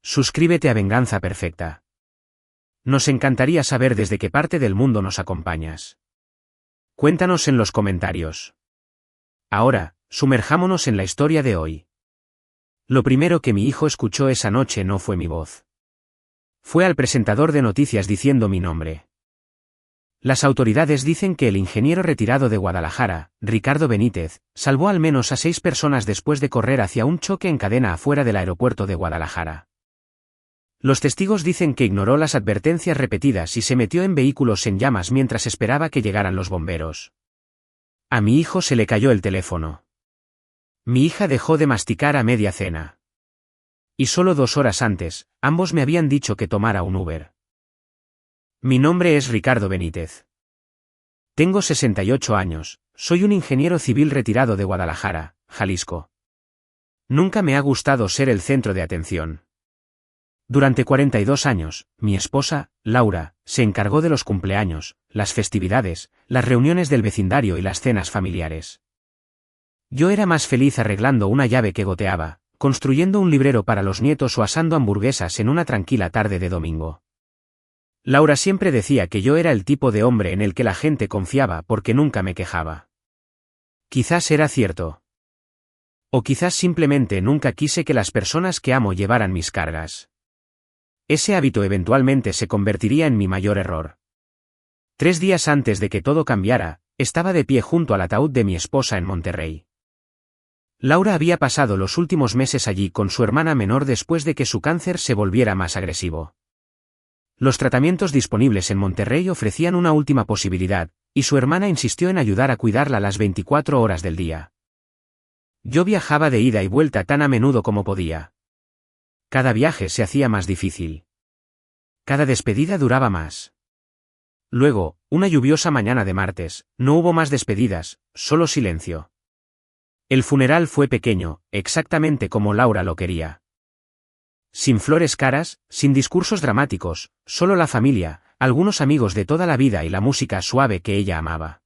Suscríbete a Venganza Perfecta. Nos encantaría saber desde qué parte del mundo nos acompañas. Cuéntanos en los comentarios. Ahora, sumerjámonos en la historia de hoy. Lo primero que mi hijo escuchó esa noche no fue mi voz. Fue al presentador de noticias diciendo mi nombre. Las autoridades dicen que el ingeniero retirado de Guadalajara, Ricardo Benítez, salvó al menos a 6 personas después de correr hacia un choque en cadena afuera del aeropuerto de Guadalajara. Los testigos dicen que ignoró las advertencias repetidas y se metió en vehículos en llamas mientras esperaba que llegaran los bomberos. A mi hijo se le cayó el teléfono. Mi hija dejó de masticar a media cena. Y solo 2 horas antes, ambos me habían dicho que tomara un Uber. Mi nombre es Ricardo Benítez. Tengo 68 años, soy un ingeniero civil retirado de Guadalajara, Jalisco. Nunca me ha gustado ser el centro de atención. Durante 42 años, mi esposa, Laura, se encargó de los cumpleaños, las festividades, las reuniones del vecindario y las cenas familiares. Yo era más feliz arreglando una llave que goteaba, construyendo un librero para los nietos o asando hamburguesas en una tranquila tarde de domingo. Laura siempre decía que yo era el tipo de hombre en el que la gente confiaba porque nunca me quejaba. Quizás era cierto. O quizás simplemente nunca quise que las personas que amo llevaran mis cargas. Ese hábito eventualmente se convertiría en mi mayor error. 3 días antes de que todo cambiara, estaba de pie junto al ataúd de mi esposa en Monterrey. Laura había pasado los últimos meses allí con su hermana menor después de que su cáncer se volviera más agresivo. Los tratamientos disponibles en Monterrey ofrecían una última posibilidad, y su hermana insistió en ayudar a cuidarla las 24 horas del día. Yo viajaba de ida y vuelta tan a menudo como podía. Cada viaje se hacía más difícil. Cada despedida duraba más. Luego, una lluviosa mañana de martes, no hubo más despedidas, solo silencio. El funeral fue pequeño, exactamente como Laura lo quería. Sin flores caras, sin discursos dramáticos, solo la familia, algunos amigos de toda la vida y la música suave que ella amaba.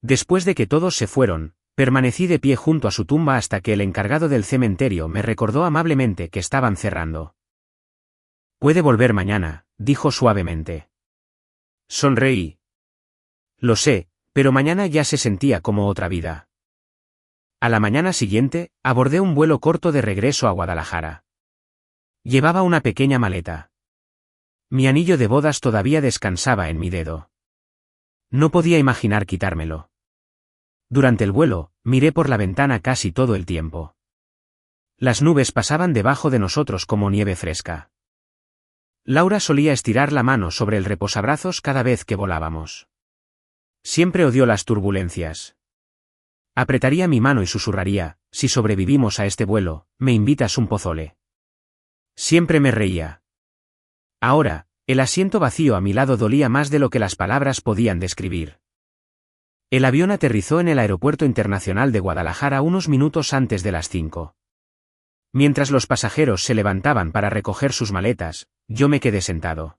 Después de que todos se fueron, permanecí de pie junto a su tumba hasta que el encargado del cementerio me recordó amablemente que estaban cerrando. «Puede volver mañana», dijo suavemente. Sonreí. Lo sé, pero mañana ya se sentía como otra vida. A la mañana siguiente, abordé un vuelo corto de regreso a Guadalajara. Llevaba una pequeña maleta. Mi anillo de bodas todavía descansaba en mi dedo. No podía imaginar quitármelo. Durante el vuelo, miré por la ventana casi todo el tiempo. Las nubes pasaban debajo de nosotros como nieve fresca. Laura solía estirar la mano sobre el reposabrazos cada vez que volábamos. Siempre odió las turbulencias. Apretaría mi mano y susurraría: «Si sobrevivimos a este vuelo, me invitas un pozole». Siempre me reía. Ahora, el asiento vacío a mi lado dolía más de lo que las palabras podían describir. El avión aterrizó en el Aeropuerto Internacional de Guadalajara unos minutos antes de las 5. Mientras los pasajeros se levantaban para recoger sus maletas, yo me quedé sentado.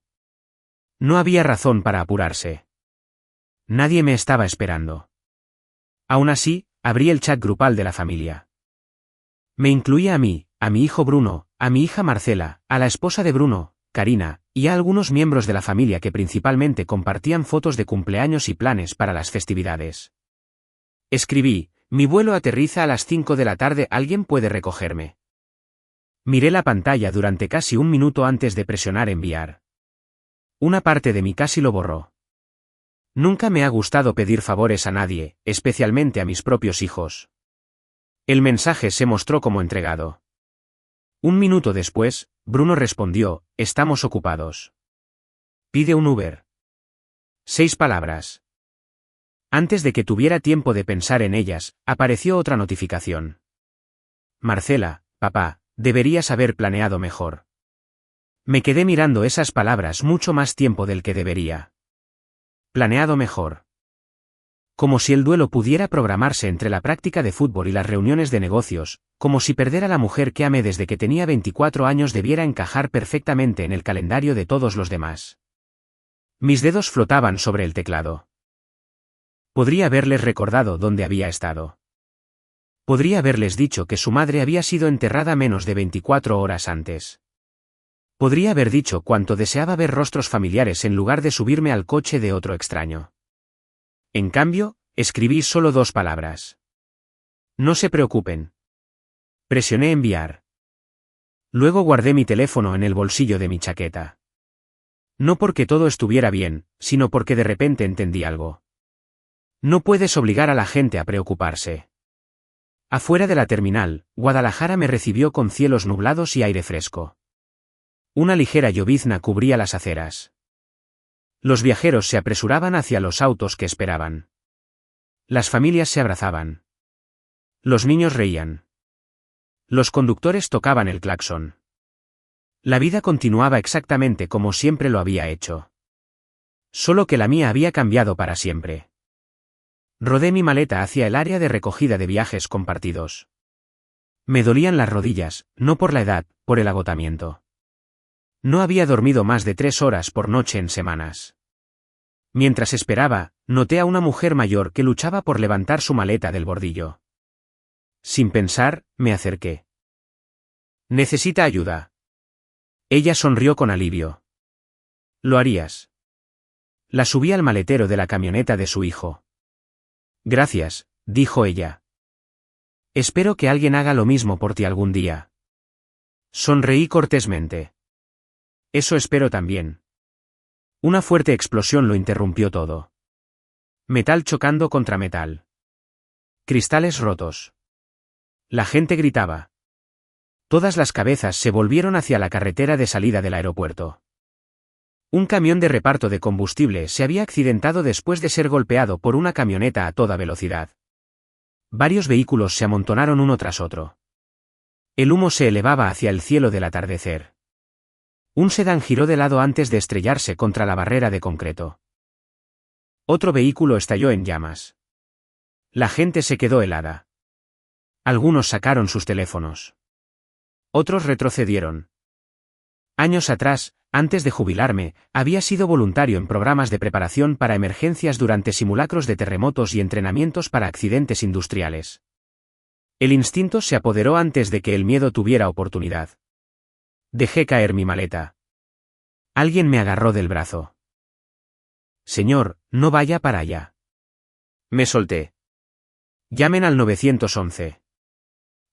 No había razón para apurarse. Nadie me estaba esperando. Aún así, abrí el chat grupal de la familia. Me incluía a mí, a mi hijo Bruno, a mi hija Marcela, a la esposa de Bruno, Karina, y a algunos miembros de la familia que principalmente compartían fotos de cumpleaños y planes para las festividades. Escribí: «Mi vuelo aterriza a las 5 de la tarde, ¿alguien puede recogerme?». Miré la pantalla durante casi un minuto antes de presionar enviar. Una parte de mí casi lo borró. Nunca me ha gustado pedir favores a nadie, especialmente a mis propios hijos. El mensaje se mostró como entregado. Un minuto después, Bruno respondió: «Estamos ocupados. Pide un Uber». 6 palabras. Antes de que tuviera tiempo de pensar en ellas, apareció otra notificación. «Marcela, papá, deberías haber planeado mejor». Me quedé mirando esas palabras mucho más tiempo del que debería. Planeado mejor. Como si el duelo pudiera programarse entre la práctica de fútbol y las reuniones de negocios, como si perder a la mujer que amé desde que tenía 24 años debiera encajar perfectamente en el calendario de todos los demás. Mis dedos flotaban sobre el teclado. Podría haberles recordado dónde había estado. Podría haberles dicho que su madre había sido enterrada menos de 24 horas antes. Podría haber dicho cuánto deseaba ver rostros familiares en lugar de subirme al coche de otro extraño. En cambio, escribí solo 2 palabras. No se preocupen. Presioné enviar. Luego guardé mi teléfono en el bolsillo de mi chaqueta. No porque todo estuviera bien, sino porque de repente entendí algo. No puedes obligar a la gente a preocuparse. Afuera de la terminal, Guadalajara me recibió con cielos nublados y aire fresco. Una ligera llovizna cubría las aceras. Los viajeros se apresuraban hacia los autos que esperaban. Las familias se abrazaban. Los niños reían. Los conductores tocaban el claxon. La vida continuaba exactamente como siempre lo había hecho. Solo que la mía había cambiado para siempre. Rodé mi maleta hacia el área de recogida de viajes compartidos. Me dolían las rodillas, no por la edad, por el agotamiento. No había dormido más de 3 horas por noche en semanas. Mientras esperaba, noté a una mujer mayor que luchaba por levantar su maleta del bordillo. Sin pensar, me acerqué. ¿Necesita ayuda? Ella sonrió con alivio. ¿Lo harías? La subí al maletero de la camioneta de su hijo. Gracias, dijo ella. Espero que alguien haga lo mismo por ti algún día. Sonreí cortésmente. Eso espero también. Una fuerte explosión lo interrumpió todo. Metal chocando contra metal. Cristales rotos. La gente gritaba. Todas las cabezas se volvieron hacia la carretera de salida del aeropuerto. Un camión de reparto de combustible se había accidentado después de ser golpeado por una camioneta a toda velocidad. Varios vehículos se amontonaron uno tras otro. El humo se elevaba hacia el cielo del atardecer. Un sedán giró de lado antes de estrellarse contra la barrera de concreto. Otro vehículo estalló en llamas. La gente se quedó helada. Algunos sacaron sus teléfonos. Otros retrocedieron. Años atrás, antes de jubilarme, había sido voluntario en programas de preparación para emergencias durante simulacros de terremotos y entrenamientos para accidentes industriales. El instinto se apoderó antes de que el miedo tuviera oportunidad. Dejé caer mi maleta. Alguien me agarró del brazo. Señor, no vaya para allá. Me solté. Llamen al 911.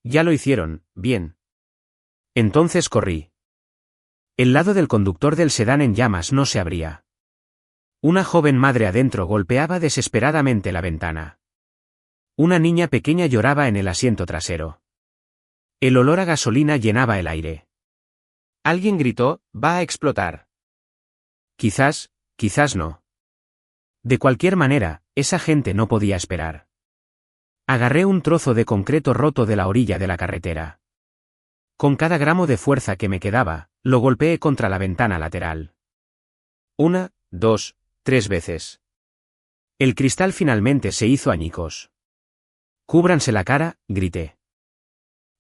Ya lo hicieron, bien. Entonces corrí. El lado del conductor del sedán en llamas no se abría. Una joven madre adentro golpeaba desesperadamente la ventana. Una niña pequeña lloraba en el asiento trasero. El olor a gasolina llenaba el aire. Alguien gritó, «Va a explotar». Quizás no. De cualquier manera, esa gente no podía esperar. Agarré un trozo de concreto roto de la orilla de la carretera. Con cada gramo de fuerza que me quedaba, lo golpeé contra la ventana lateral. 1, 2, 3 veces. El cristal finalmente se hizo añicos. «Cúbranse la cara», grité.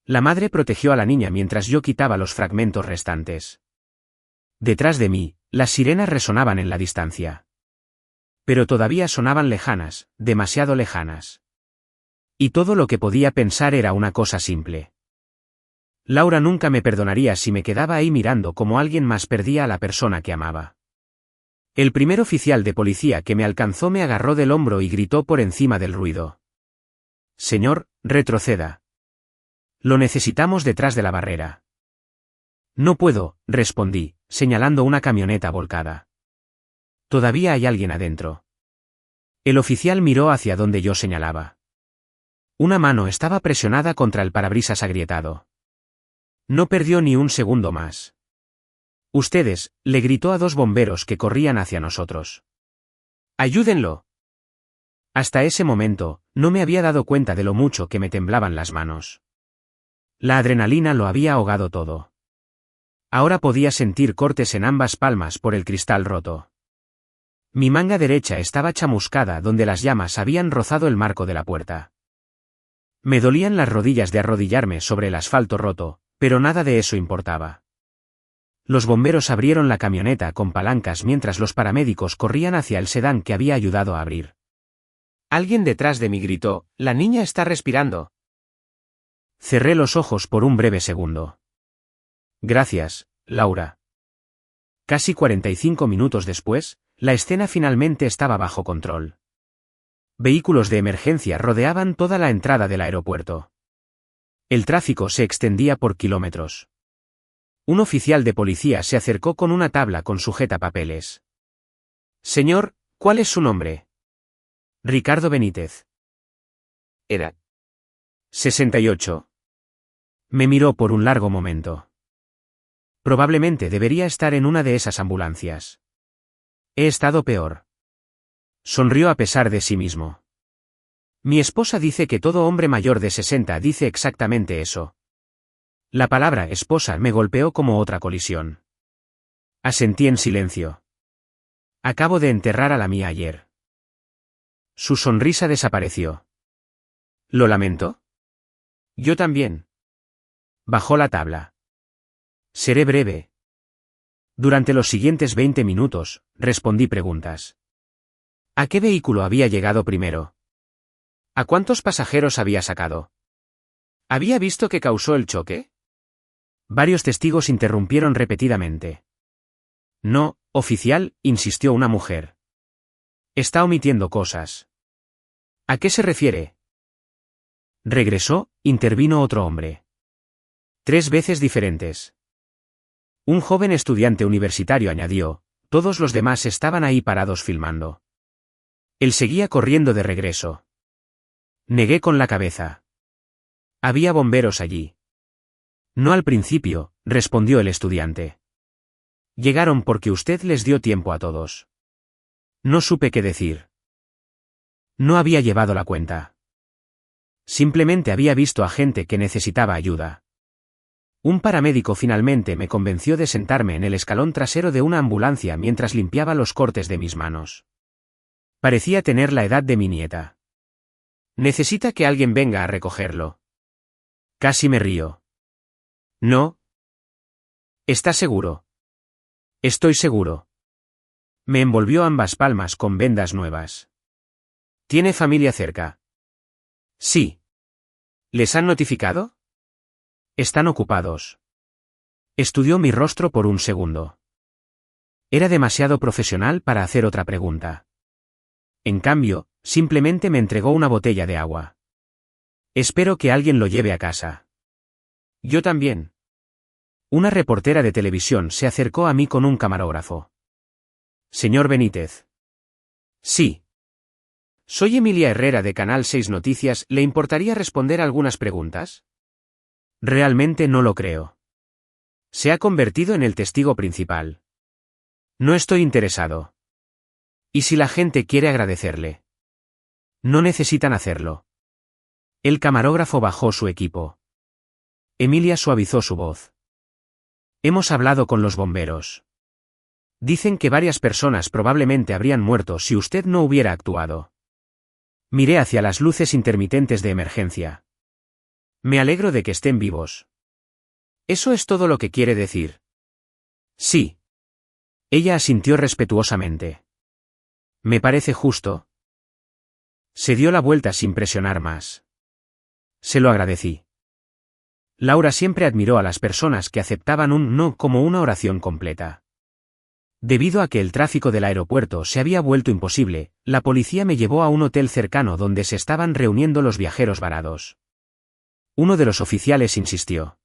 La madre protegió a la niña mientras yo quitaba los fragmentos restantes. Detrás de mí, las sirenas resonaban en la distancia. Pero todavía sonaban lejanas, demasiado lejanas. Y todo lo que podía pensar era una cosa simple. Laura nunca me perdonaría si me quedaba ahí mirando como alguien más perdía a la persona que amaba. El primer oficial de policía que me alcanzó me agarró del hombro y gritó por encima del ruido. «Señor, retroceda. Lo necesitamos detrás de la barrera». «No puedo», respondí, señalando una camioneta volcada. «Todavía hay alguien adentro». El oficial miró hacia donde yo señalaba. Una mano estaba presionada contra el parabrisas agrietado. No perdió ni un segundo más. «Ustedes», le gritó a 2 bomberos que corrían hacia nosotros. «¡Ayúdenlo!». Hasta ese momento, no me había dado cuenta de lo mucho que me temblaban las manos. La adrenalina lo había ahogado todo. Ahora podía sentir cortes en ambas palmas por el cristal roto. Mi manga derecha estaba chamuscada donde las llamas habían rozado el marco de la puerta. Me dolían las rodillas de arrodillarme sobre el asfalto roto, pero nada de eso importaba. Los bomberos abrieron la camioneta con palancas mientras los paramédicos corrían hacia el sedán que había ayudado a abrir. Alguien detrás de mí gritó, «La niña está respirando». Cerré los ojos por un breve segundo. «Gracias, Laura». Casi 45 minutos después, la escena finalmente estaba bajo control. Vehículos de emergencia rodeaban toda la entrada del aeropuerto. El tráfico se extendía por kilómetros. Un oficial de policía se acercó con una tabla con sujetapapeles. Señor, ¿cuál es su nombre? Ricardo Benítez. Era. 68. Me miró por un largo momento. Probablemente debería estar en una de esas ambulancias. He estado peor. Sonrió a pesar de sí mismo. Mi esposa dice que todo hombre mayor de 60 dice exactamente eso. La palabra esposa me golpeó como otra colisión. Asentí en silencio. Acabo de enterrar a la mía ayer. Su sonrisa desapareció. ¿Lo lamento? Yo también. Bajó la tabla. Seré breve. Durante los siguientes 20 minutos, respondí preguntas. ¿A qué vehículo había llegado primero? ¿A cuántos pasajeros había sacado? ¿Había visto que causó el choque? Varios testigos interrumpieron repetidamente. No, oficial, insistió una mujer. Está omitiendo cosas. ¿A qué se refiere? Regresó, intervino otro hombre. 3 veces diferentes. Un joven estudiante universitario añadió, todos los demás estaban ahí parados filmando. Él seguía corriendo de regreso. Negué con la cabeza. Había bomberos allí. No al principio, respondió el estudiante. Llegaron porque usted les dio tiempo a todos. No supe qué decir. No había llevado la cuenta. Simplemente había visto a gente que necesitaba ayuda. Un paramédico finalmente me convenció de sentarme en el escalón trasero de una ambulancia mientras limpiaba los cortes de mis manos. Parecía tener la edad de mi nieta. Necesita que alguien venga a recogerlo. Casi me río. No. ¿Estás seguro? Estoy seguro. Me envolvió ambas palmas con vendas nuevas. ¿Tiene familia cerca? Sí. ¿Les han notificado? Están ocupados. Estudió mi rostro por un segundo. Era demasiado profesional para hacer otra pregunta. En cambio, simplemente me entregó una botella de agua. Espero que alguien lo lleve a casa. Yo también. Una reportera de televisión se acercó a mí con un camarógrafo. Señor Benítez. Sí. Soy Emilia Herrera de Canal 6 Noticias, ¿le importaría responder algunas preguntas? Realmente no lo creo. Se ha convertido en el testigo principal. No estoy interesado. ¿Y si la gente quiere agradecerle? No necesitan hacerlo. El camarógrafo bajó su equipo. Emilia suavizó su voz. Hemos hablado con los bomberos. Dicen que varias personas probablemente habrían muerto si usted no hubiera actuado. Miré hacia las luces intermitentes de emergencia. Me alegro de que estén vivos. ¿Eso es todo lo que quiere decir? Sí. Ella asintió respetuosamente. Me parece justo. Se dio la vuelta sin presionar más. Se lo agradecí. Laura siempre admiró a las personas que aceptaban un no como una oración completa. Debido a que el tráfico del aeropuerto se había vuelto imposible, la policía me llevó a un hotel cercano donde se estaban reuniendo los viajeros varados. Uno de los oficiales insistió.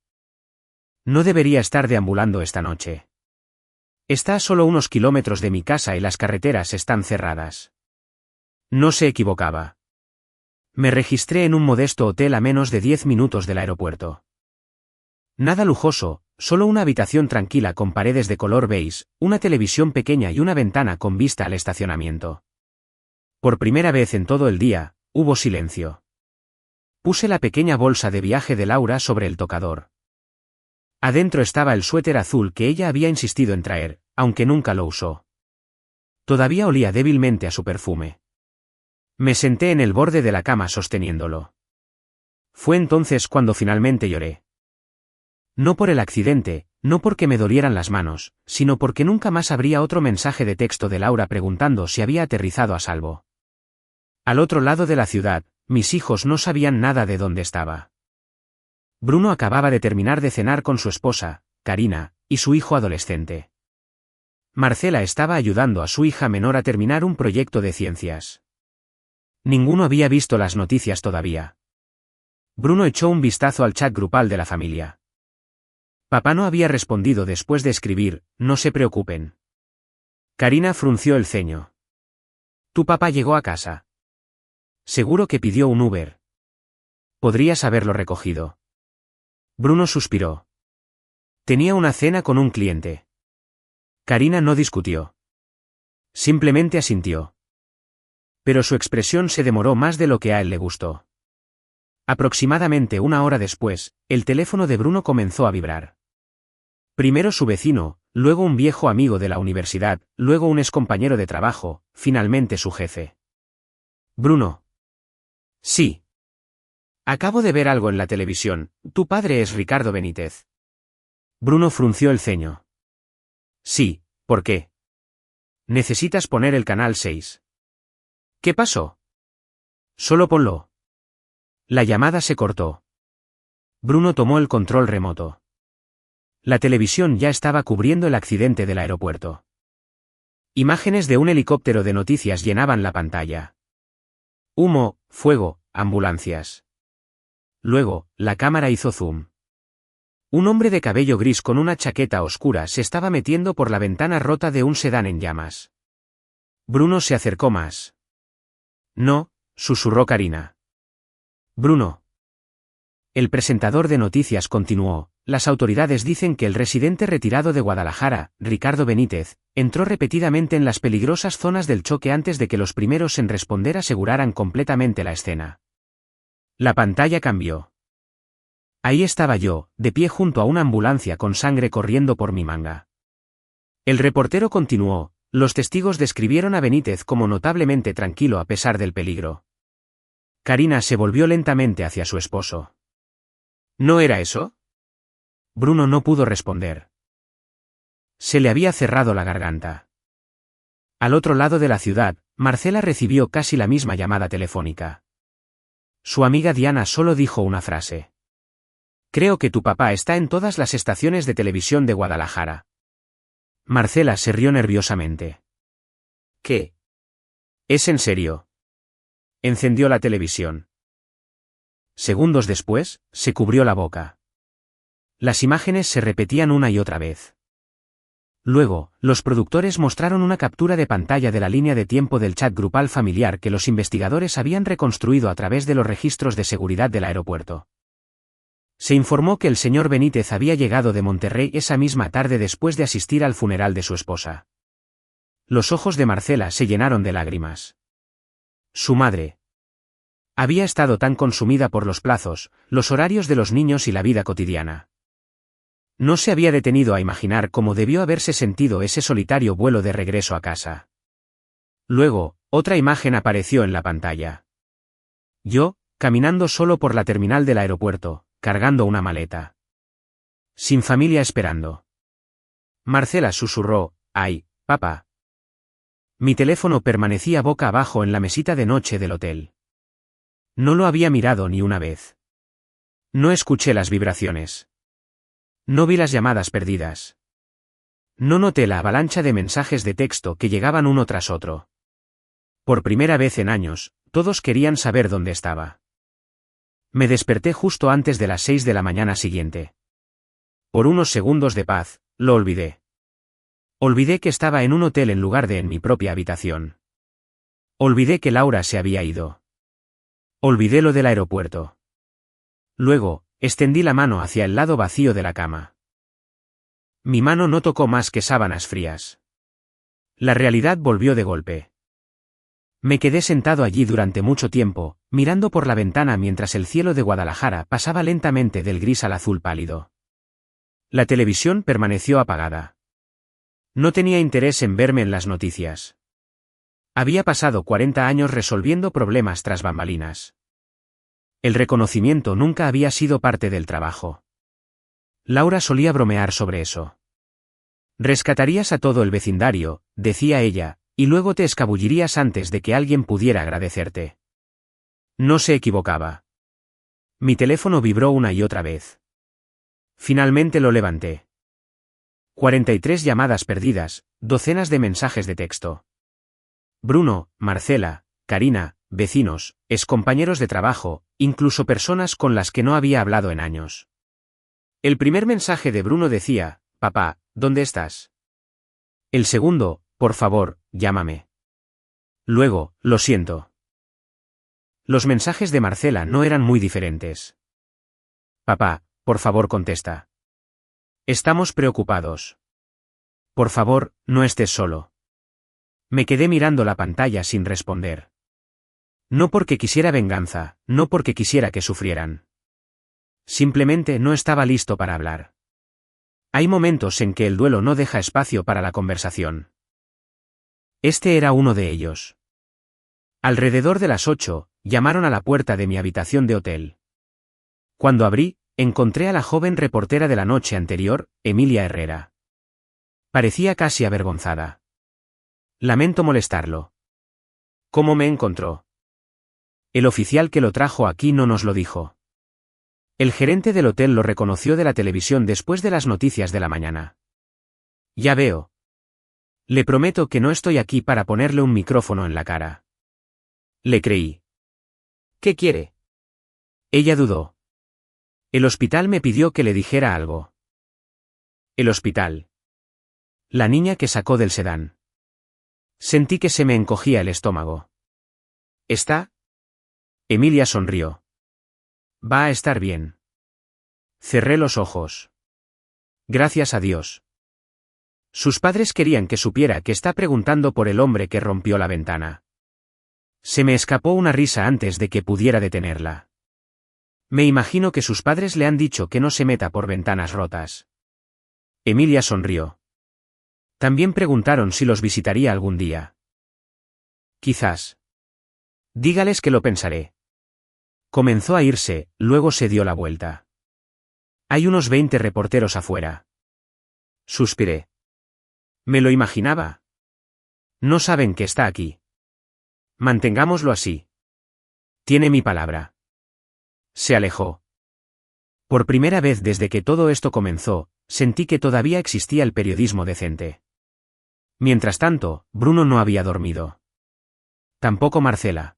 No debería estar deambulando esta noche. Está a solo unos kilómetros de mi casa y las carreteras están cerradas. No se equivocaba. Me registré en un modesto hotel a menos de 10 minutos del aeropuerto. Nada lujoso, solo una habitación tranquila con paredes de color beige, una televisión pequeña y una ventana con vista al estacionamiento. Por primera vez en todo el día, hubo silencio. Puse la pequeña bolsa de viaje de Laura sobre el tocador. Adentro estaba el suéter azul que ella había insistido en traer, aunque nunca lo usó. Todavía olía débilmente a su perfume. Me senté en el borde de la cama sosteniéndolo. Fue entonces cuando finalmente lloré. No por el accidente, no porque me dolieran las manos, sino porque nunca más habría otro mensaje de texto de Laura preguntando si había aterrizado a salvo. Al otro lado de la ciudad, mis hijos no sabían nada de dónde estaba. Bruno acababa de terminar de cenar con su esposa, Karina, y su hijo adolescente. Marcela estaba ayudando a su hija menor a terminar un proyecto de ciencias. Ninguno había visto las noticias todavía. Bruno echó un vistazo al chat grupal de la familia. Papá no había respondido después de escribir, no se preocupen. Karina frunció el ceño. Tu papá llegó a casa. Seguro que pidió un Uber. Podrías haberlo recogido. Bruno suspiró. Tenía una cena con un cliente. Karina no discutió. Simplemente asintió. Pero su expresión se demoró más de lo que a él le gustó. Aproximadamente una hora después, el teléfono de Bruno comenzó a vibrar. Primero su vecino, luego un viejo amigo de la universidad, luego un excompañero de trabajo, finalmente su jefe. Bruno. Sí. Acabo de ver algo en la televisión, tu padre es Ricardo Benítez. Bruno frunció el ceño. Sí, ¿por qué? Necesitas poner el canal 6. ¿Qué pasó? Solo ponlo. La llamada se cortó. Bruno tomó el control remoto. La televisión ya estaba cubriendo el accidente del aeropuerto. Imágenes de un helicóptero de noticias llenaban la pantalla. Humo, fuego, ambulancias. Luego, la cámara hizo zoom. Un hombre de cabello gris con una chaqueta oscura se estaba metiendo por la ventana rota de un sedán en llamas. Bruno se acercó más. No, susurró Karina. Bruno. El presentador de noticias continuó. Las autoridades dicen que el residente retirado de Guadalajara, Ricardo Benítez, entró repetidamente en las peligrosas zonas del choque antes de que los primeros en responder aseguraran completamente la escena. La pantalla cambió. Ahí estaba yo, de pie junto a una ambulancia con sangre corriendo por mi manga. El reportero continuó, los testigos describieron a Benítez como notablemente tranquilo a pesar del peligro. Karina se volvió lentamente hacia su esposo. ¿No era eso? Bruno no pudo responder. Se le había cerrado la garganta. Al otro lado de la ciudad, Marcela recibió casi la misma llamada telefónica. Su amiga Diana solo dijo una frase. Creo que tu papá está en todas las estaciones de televisión de Guadalajara. Marcela se rió nerviosamente. ¿Qué? ¿Es en serio? Encendió la televisión. Segundos después, se cubrió la boca. Las imágenes se repetían una y otra vez. Luego, los productores mostraron una captura de pantalla de la línea de tiempo del chat grupal familiar que los investigadores habían reconstruido a través de los registros de seguridad del aeropuerto. Se informó que el señor Benítez había llegado de Monterrey esa misma tarde después de asistir al funeral de su esposa. Los ojos de Marcela se llenaron de lágrimas. Su madre había estado tan consumida por los plazos, los horarios de los niños y la vida cotidiana. No se había detenido a imaginar cómo debió haberse sentido ese solitario vuelo de regreso a casa. Luego, otra imagen apareció en la pantalla. Yo, caminando solo por la terminal del aeropuerto, cargando una maleta. Sin familia esperando. Marcela susurró, «Ay, papá». Mi teléfono permanecía boca abajo en la mesita de noche del hotel. No lo había mirado ni una vez. No escuché las vibraciones. No vi las llamadas perdidas. No noté la avalancha de mensajes de texto que llegaban uno tras otro. Por primera vez en años, todos querían saber dónde estaba. Me desperté justo antes de las 6 de la mañana siguiente. Por unos segundos de paz, lo olvidé. Olvidé que estaba en un hotel en lugar de en mi propia habitación. Olvidé que Laura se había ido. Olvidé lo del aeropuerto. Luego, extendí la mano hacia el lado vacío de la cama. Mi mano no tocó más que sábanas frías. La realidad volvió de golpe. Me quedé sentado allí durante mucho tiempo, mirando por la ventana mientras el cielo de Guadalajara pasaba lentamente del gris al azul pálido. La televisión permaneció apagada. No tenía interés en verme en las noticias. Había pasado 40 años resolviendo problemas tras bambalinas. El reconocimiento nunca había sido parte del trabajo. Laura solía bromear sobre eso. Rescatarías a todo el vecindario, decía ella, y luego te escabullirías antes de que alguien pudiera agradecerte. No se equivocaba. Mi teléfono vibró una y otra vez. Finalmente lo levanté. 43 llamadas perdidas, Docenas de mensajes de texto. Bruno, Marcela, Karina, vecinos, excompañeros de trabajo, incluso personas con las que no había hablado en años. El primer mensaje de Bruno decía: «Papá, ¿dónde estás?». El segundo: «Por favor, llámame». Luego: «Lo siento». Los mensajes de Marcela no eran muy diferentes. «Papá, por favor contesta. Estamos preocupados. Por favor, no estés solo». Me quedé mirando la pantalla sin responder. No porque quisiera venganza, no porque quisiera que sufrieran. Simplemente no estaba listo para hablar. Hay momentos en que el duelo no deja espacio para la conversación. Este era uno de ellos. Alrededor de las 8, llamaron a la puerta de mi habitación de hotel. Cuando abrí, encontré a la joven reportera de la noche anterior, Emilia Herrera. Parecía casi avergonzada. «Lamento molestarlo». «¿Cómo me encontró?». «El oficial que lo trajo aquí no nos lo dijo. El gerente del hotel lo reconoció de la televisión después de las noticias de la mañana». «Ya veo. Le prometo que no estoy aquí para ponerle un micrófono en la cara». Le creí. «¿Qué quiere?». Ella dudó. «El hospital me pidió que le dijera algo». «¿El hospital?». «La niña que sacó del sedán». Sentí que se me encogía el estómago. «¿Está?». Emilia sonrió. «Va a estar bien». Cerré los ojos. Gracias a Dios. Sus padres querían que supiera que está preguntando por el hombre que rompió la ventana. Se me escapó una risa antes de que pudiera detenerla. Me imagino que sus padres le han dicho que no se meta por ventanas rotas. Emilia sonrió. También preguntaron si los visitaría algún día. Quizás. Dígales que lo pensaré. Comenzó a irse, luego se dio la vuelta. Hay unos 20 reporteros afuera. Suspiré. Me lo imaginaba. No saben que está aquí. Mantengámoslo así. Tiene mi palabra. Se alejó. Por primera vez desde que todo esto comenzó, sentí que todavía existía el periodismo decente. Mientras tanto, Bruno no había dormido. Tampoco Marcela.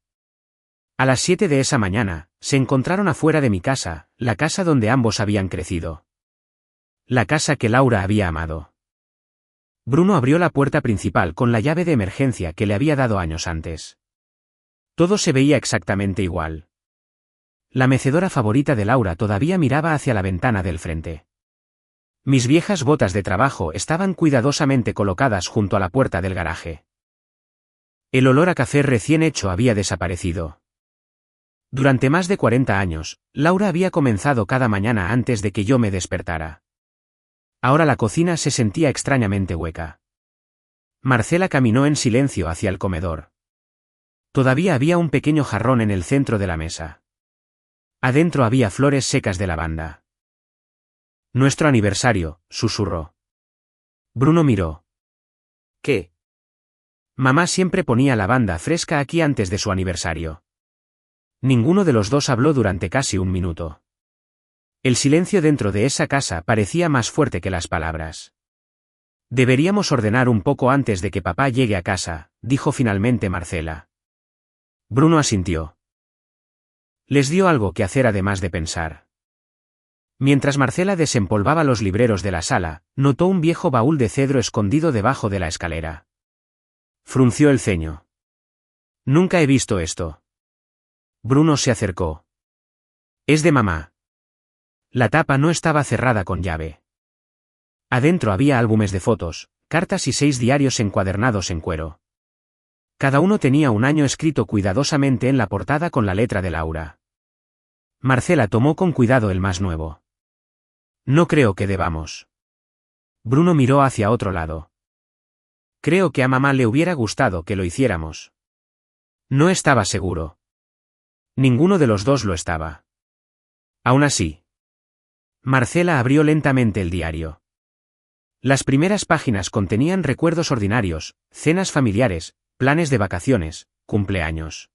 A las 7 de esa mañana, se encontraron afuera de mi casa, la casa donde ambos habían crecido. La casa que Laura había amado. Bruno abrió la puerta principal con la llave de emergencia que le había dado años antes. Todo se veía exactamente igual. La mecedora favorita de Laura todavía miraba hacia la ventana del frente. Mis viejas botas de trabajo estaban cuidadosamente colocadas junto a la puerta del garaje. El olor a café recién hecho había desaparecido. Durante más de 40 años, Laura había comenzado cada mañana antes de que yo me despertara. Ahora la cocina se sentía extrañamente hueca. Marcela caminó en silencio hacia el comedor. Todavía había un pequeño jarrón en el centro de la mesa. Adentro había flores secas de lavanda. «Nuestro aniversario», susurró. Bruno miró. «¿Qué?». «Mamá siempre ponía lavanda fresca aquí antes de su aniversario». Ninguno de los dos habló durante casi un minuto. El silencio dentro de esa casa parecía más fuerte que las palabras. «Deberíamos ordenar un poco antes de que papá llegue a casa», dijo finalmente Marcela. Bruno asintió. Les dio algo que hacer además de pensar. Mientras Marcela desempolvaba los libreros de la sala, notó un viejo baúl de cedro escondido debajo de la escalera. Frunció el ceño. «Nunca he visto esto». Bruno se acercó. «Es de mamá». La tapa no estaba cerrada con llave. Adentro había álbumes de fotos, cartas y 6 diarios encuadernados en cuero. Cada uno tenía un año escrito cuidadosamente en la portada con la letra de Laura. Marcela tomó con cuidado el más nuevo. «No creo que debamos». Bruno miró hacia otro lado. «Creo que a mamá le hubiera gustado que lo hiciéramos». No estaba seguro. Ninguno de los dos lo estaba. Aún así. Marcela abrió lentamente el diario. Las primeras páginas contenían recuerdos ordinarios, cenas familiares, planes de vacaciones, cumpleaños.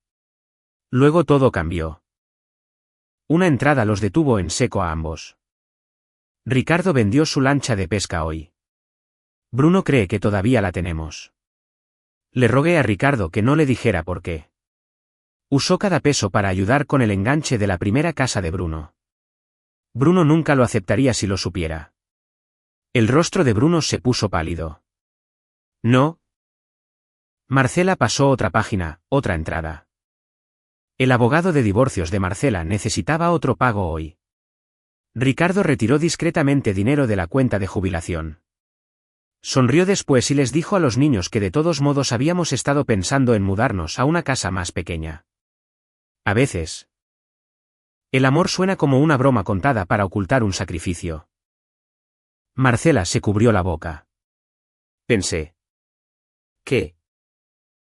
Luego todo cambió. Una entrada los detuvo en seco a ambos. Ricardo vendió su lancha de pesca hoy. Bruno cree que todavía la tenemos. Le rogué a Ricardo que no le dijera por qué. Usó cada peso para ayudar con el enganche de la primera casa de Bruno. Bruno nunca lo aceptaría si lo supiera. El rostro de Bruno se puso pálido. No. Marcela pasó otra página, otra entrada. El abogado de divorcios de Marcela necesitaba otro pago hoy. Ricardo retiró discretamente dinero de la cuenta de jubilación. Sonrió después y les dijo a los niños que de todos modos habíamos estado pensando en mudarnos a una casa más pequeña. A veces. El amor suena como una broma contada para ocultar un sacrificio. Marcela se cubrió la boca. Pensé. ¿Qué?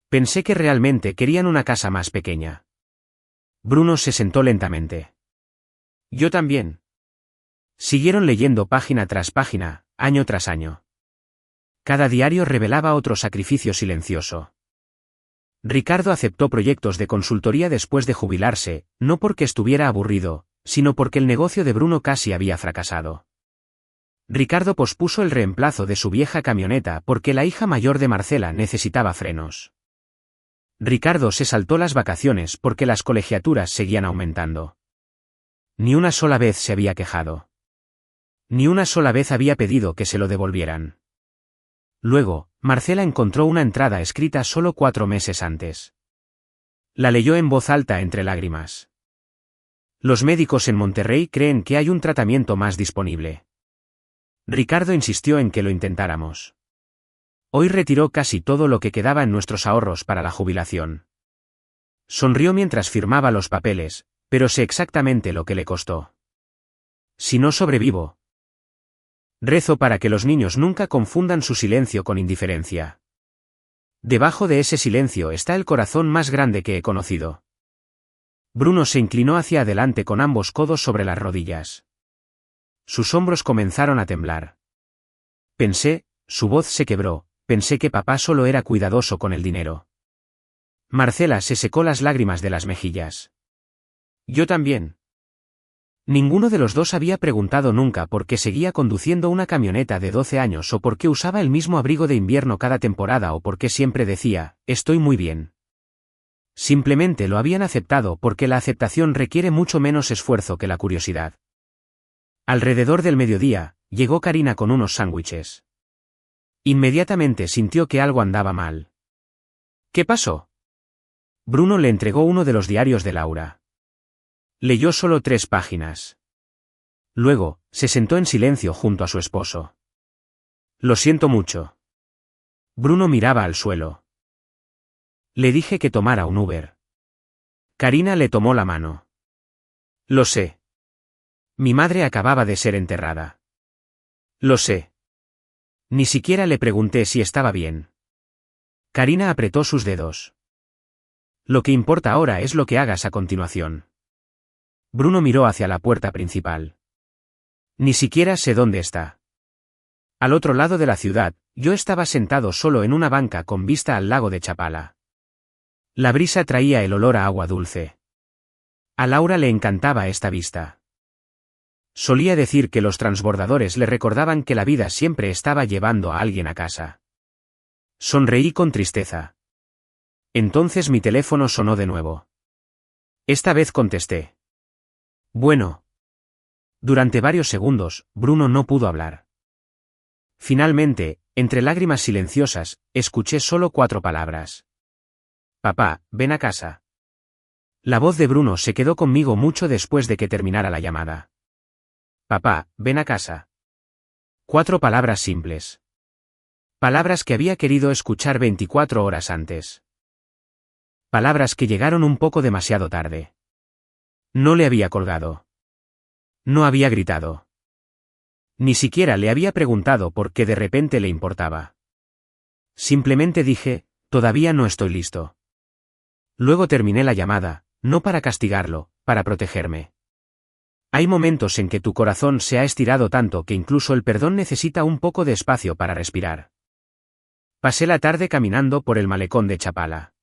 Pensé que realmente querían una casa más pequeña. Bruno se sentó lentamente. Yo también. Siguieron leyendo página tras página, año tras año. Cada diario revelaba otro sacrificio silencioso. Ricardo aceptó proyectos de consultoría después de jubilarse, no porque estuviera aburrido, sino porque el negocio de Bruno casi había fracasado. Ricardo pospuso el reemplazo de su vieja camioneta porque la hija mayor de Marcela necesitaba frenos. Ricardo se saltó las vacaciones porque las colegiaturas seguían aumentando. Ni una sola vez se había quejado. Ni una sola vez había pedido que se lo devolvieran. Luego, Marcela encontró una entrada escrita solo 4 meses antes. La leyó en voz alta entre lágrimas. Los médicos en Monterrey creen que hay un tratamiento más disponible. Ricardo insistió en que lo intentáramos. Hoy retiró casi todo lo que quedaba en nuestros ahorros para la jubilación. Sonrió mientras firmaba los papeles, pero sé exactamente lo que le costó. Si no sobrevivo. Rezo para que los niños nunca confundan su silencio con indiferencia. Debajo de ese silencio está el corazón más grande que he conocido. Bruno se inclinó hacia adelante con ambos codos sobre las rodillas. Sus hombros comenzaron a temblar. Pensé, su voz se quebró, pensé que papá solo era cuidadoso con el dinero. Marcela se secó las lágrimas de las mejillas. Yo también. Ninguno de los dos había preguntado nunca por qué seguía conduciendo una camioneta de 12 años o por qué usaba el mismo abrigo de invierno cada temporada o por qué siempre decía, estoy muy bien. Simplemente lo habían aceptado porque la aceptación requiere mucho menos esfuerzo que la curiosidad. Alrededor del mediodía, llegó Karina con unos sándwiches. Inmediatamente sintió que algo andaba mal. ¿Qué pasó? Bruno le entregó uno de los diarios de Laura. Leyó solo 3 páginas. Luego, se sentó en silencio junto a su esposo. Lo siento mucho. Bruno miraba al suelo. Le dije que tomara un Uber. Karina le tomó la mano. Lo sé. Mi madre acababa de ser enterrada. Lo sé. Ni siquiera le pregunté si estaba bien. Karina apretó sus dedos. Lo que importa ahora es lo que hagas a continuación. Bruno miró hacia la puerta principal. Ni siquiera sé dónde está. Al otro lado de la ciudad, yo estaba sentado solo en una banca con vista al lago de Chapala. La brisa traía el olor a agua dulce. A Laura le encantaba esta vista. Solía decir que los transbordadores le recordaban que la vida siempre estaba llevando a alguien a casa. Sonreí con tristeza. Entonces mi teléfono sonó de nuevo. Esta vez contesté. Bueno. Durante varios segundos, Bruno no pudo hablar. Finalmente, entre lágrimas silenciosas, escuché solo 4 palabras. Papá, ven a casa. La voz de Bruno se quedó conmigo mucho después de que terminara la llamada. Papá, ven a casa. 4 palabras simples. Palabras que había querido escuchar 24 horas antes. Palabras que llegaron un poco demasiado tarde. No le había colgado. No había gritado. Ni siquiera le había preguntado por qué de repente le importaba. Simplemente dije, todavía no estoy listo. Luego terminé la llamada, no para castigarlo, para protegerme. Hay momentos en que tu corazón se ha estirado tanto que incluso el perdón necesita un poco de espacio para respirar. Pasé la tarde caminando por el malecón de Chapala.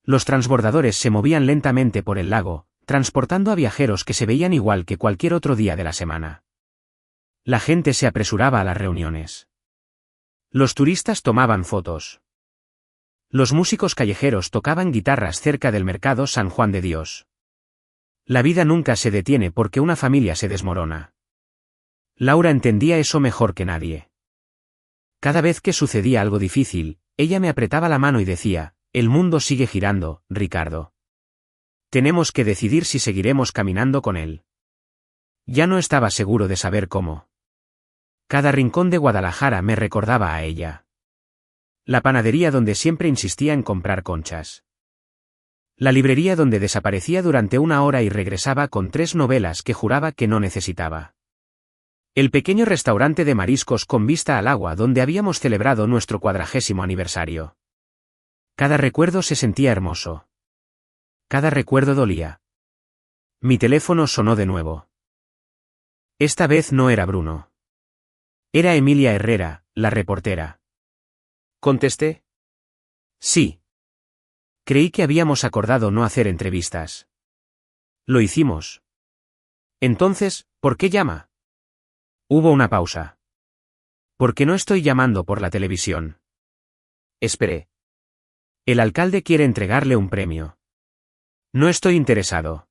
Los transbordadores se movían lentamente por el lago, transportando a viajeros que se veían igual que cualquier otro día de la semana. La gente se apresuraba a las reuniones. Los turistas tomaban fotos. Los músicos callejeros tocaban guitarras cerca del mercado San Juan de Dios. La vida nunca se detiene porque una familia se desmorona. Laura entendía eso mejor que nadie. Cada vez que sucedía algo difícil, ella me apretaba la mano y decía, el mundo sigue girando, Ricardo. Tenemos que decidir si seguiremos caminando con él. Ya no estaba seguro de saber cómo. Cada rincón de Guadalajara me recordaba a ella. La panadería donde siempre insistía en comprar conchas. La librería donde desaparecía durante una hora y regresaba con 3 novelas que juraba que no necesitaba. El pequeño restaurante de mariscos con vista al agua donde habíamos celebrado nuestro 40º aniversario. Cada recuerdo se sentía hermoso. Cada recuerdo dolía. Mi teléfono sonó de nuevo. Esta vez no era Bruno. Era Emilia Herrera, la reportera. Contesté. Sí. Creí que habíamos acordado no hacer entrevistas. Lo hicimos. Entonces, ¿por qué llama? Hubo una pausa. Porque no estoy llamando por la televisión. Esperé. El alcalde quiere entregarle un premio. No estoy interesado.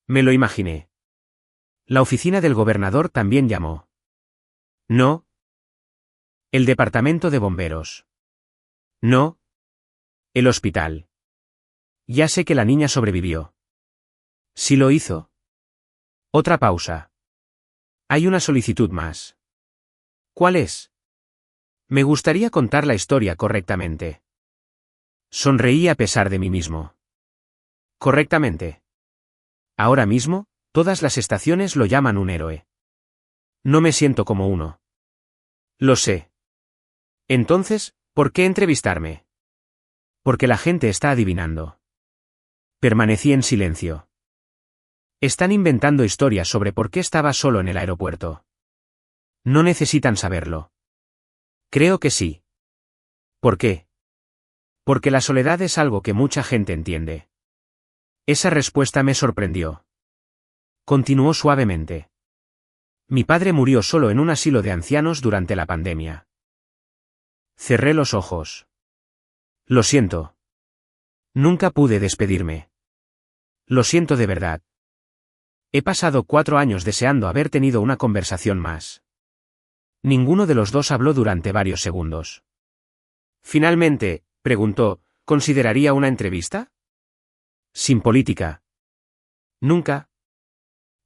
Me lo imaginé. La oficina del gobernador también llamó. No. El departamento de bomberos. No. El hospital. Ya sé que la niña sobrevivió. Sí lo hizo. Otra pausa. Hay una solicitud más. ¿Cuál es? Me gustaría contar la historia correctamente. Sonreí a pesar de mí mismo. Correctamente. Ahora mismo, todas las estaciones lo llaman un héroe. No me siento como uno. Lo sé. Entonces, ¿por qué entrevistarme? Porque la gente está adivinando. Permanecí en silencio. Están inventando historias sobre por qué estaba solo en el aeropuerto. No necesitan saberlo. Creo que sí. ¿Por qué? Porque la soledad es algo que mucha gente entiende. Esa respuesta me sorprendió. Continuó suavemente. Mi padre murió solo en un asilo de ancianos durante la pandemia. Cerré los ojos. Lo siento. Nunca pude despedirme. Lo siento de verdad. He pasado 4 años deseando haber tenido una conversación más. Ninguno de los dos habló durante varios segundos. Finalmente, preguntó, ¿consideraría una entrevista? Sin política. Nunca.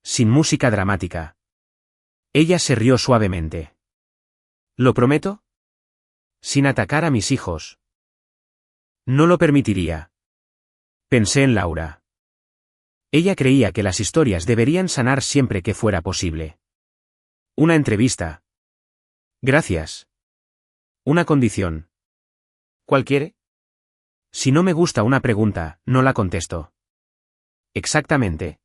Sin música dramática. Ella se rió suavemente. ¿Lo prometo? Sin atacar a mis hijos. No lo permitiría. Pensé en Laura. Ella creía que las historias deberían sanar siempre que fuera posible. Una entrevista. Gracias. Una condición. ¿Cuál quiere? Si no me gusta una pregunta, no la contesto. Exactamente.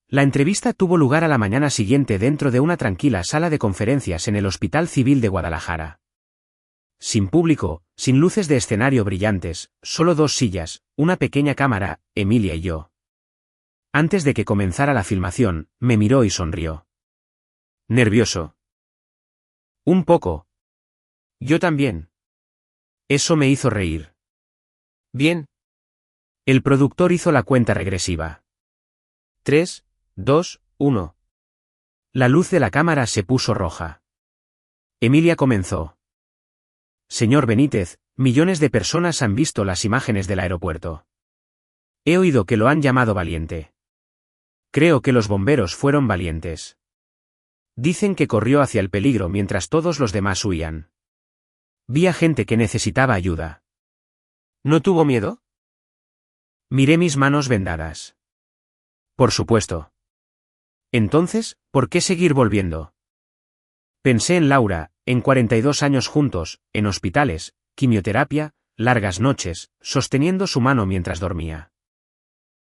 La entrevista tuvo lugar a la mañana siguiente dentro de una tranquila sala de conferencias en el Hospital Civil de Guadalajara. Sin público, sin luces de escenario brillantes, solo 2 sillas, una pequeña cámara, Emilia y yo. Antes de que comenzara la filmación, me miró y sonrió. ¿Nervioso? Un poco. Yo también. Eso me hizo reír. Bien. El productor hizo la cuenta regresiva. 3, 2, 1. La luz de la cámara se puso roja. Emilia comenzó. Señor Benítez, millones de personas han visto las imágenes del aeropuerto. He oído que lo han llamado valiente. Creo que los bomberos fueron valientes. Dicen que corrió hacia el peligro mientras todos los demás huían. Vi a gente que necesitaba ayuda. ¿No tuvo miedo? Miré mis manos vendadas. Por supuesto. Entonces, ¿por qué seguir volviendo? Pensé en Laura, en 42 años juntos, en hospitales, quimioterapia, largas noches, sosteniendo su mano mientras dormía.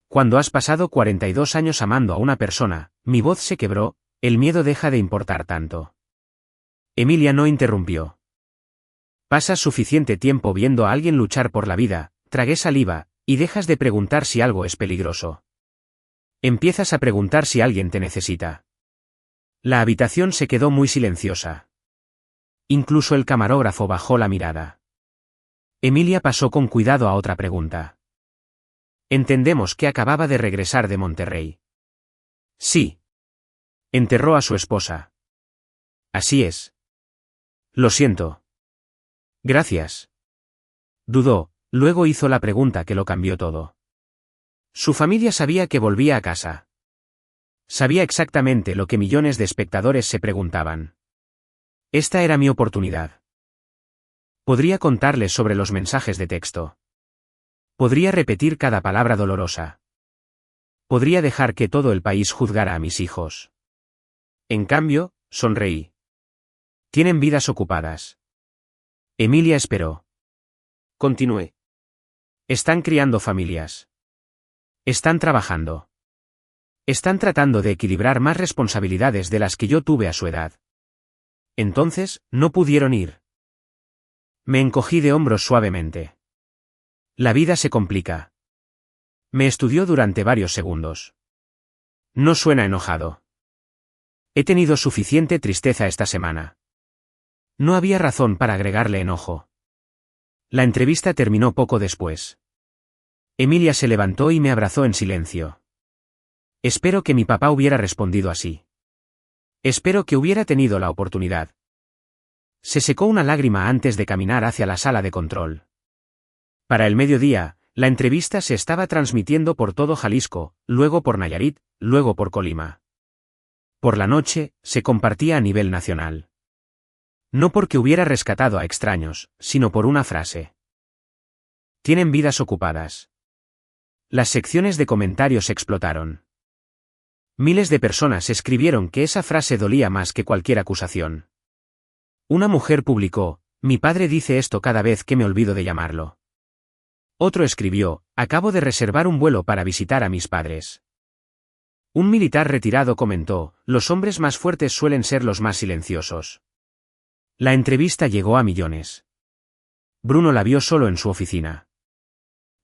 Cuando has pasado 42 años amando a una persona, mi voz se quebró, el miedo deja de importar tanto. Emilia no interrumpió. Pasas suficiente tiempo viendo a alguien luchar por la vida, tragué saliva, y dejas de preguntar si algo es peligroso. Empiezas a preguntar si alguien te necesita. La habitación se quedó muy silenciosa. Incluso el camarógrafo bajó la mirada. Emilia pasó con cuidado a otra pregunta. Entendemos que acababa de regresar de Monterrey. Sí. Enterró a su esposa. Así es. Lo siento. Gracias. Dudó, luego hizo la pregunta que lo cambió todo. Su familia sabía que volvía a casa. Sabía exactamente lo que millones de espectadores se preguntaban. Esta era mi oportunidad. Podría contarles sobre los mensajes de texto. Podría repetir cada palabra dolorosa. Podría dejar que todo el país juzgara a mis hijos. En cambio, sonreí. Tienen vidas ocupadas. Emilia esperó. Continué. Están criando familias. Están trabajando. Están tratando de equilibrar más responsabilidades de las que yo tuve a su edad. Entonces, no pudieron ir. Me encogí de hombros suavemente. La vida se complica. Me estudió durante varios segundos. No suena enojado. He tenido suficiente tristeza esta semana. No había razón para agregarle enojo. La entrevista terminó poco después. Emilia se levantó y me abrazó en silencio. Espero que mi papá hubiera respondido así. Espero que hubiera tenido la oportunidad. Se secó una lágrima antes de caminar hacia la sala de control. Para el mediodía, la entrevista se estaba transmitiendo por todo Jalisco, luego por Nayarit, luego por Colima. Por la noche, se compartía a nivel nacional. No porque hubiera rescatado a extraños, sino por una frase. Tienen vidas ocupadas. Las secciones de comentarios explotaron. Miles de personas escribieron que esa frase dolía más que cualquier acusación. Una mujer publicó, mi padre dice esto cada vez que me olvido de llamarlo. Otro escribió, acabo de reservar un vuelo para visitar a mis padres. Un militar retirado comentó, los hombres más fuertes suelen ser los más silenciosos. La entrevista llegó a millones. Bruno la vio solo en su oficina.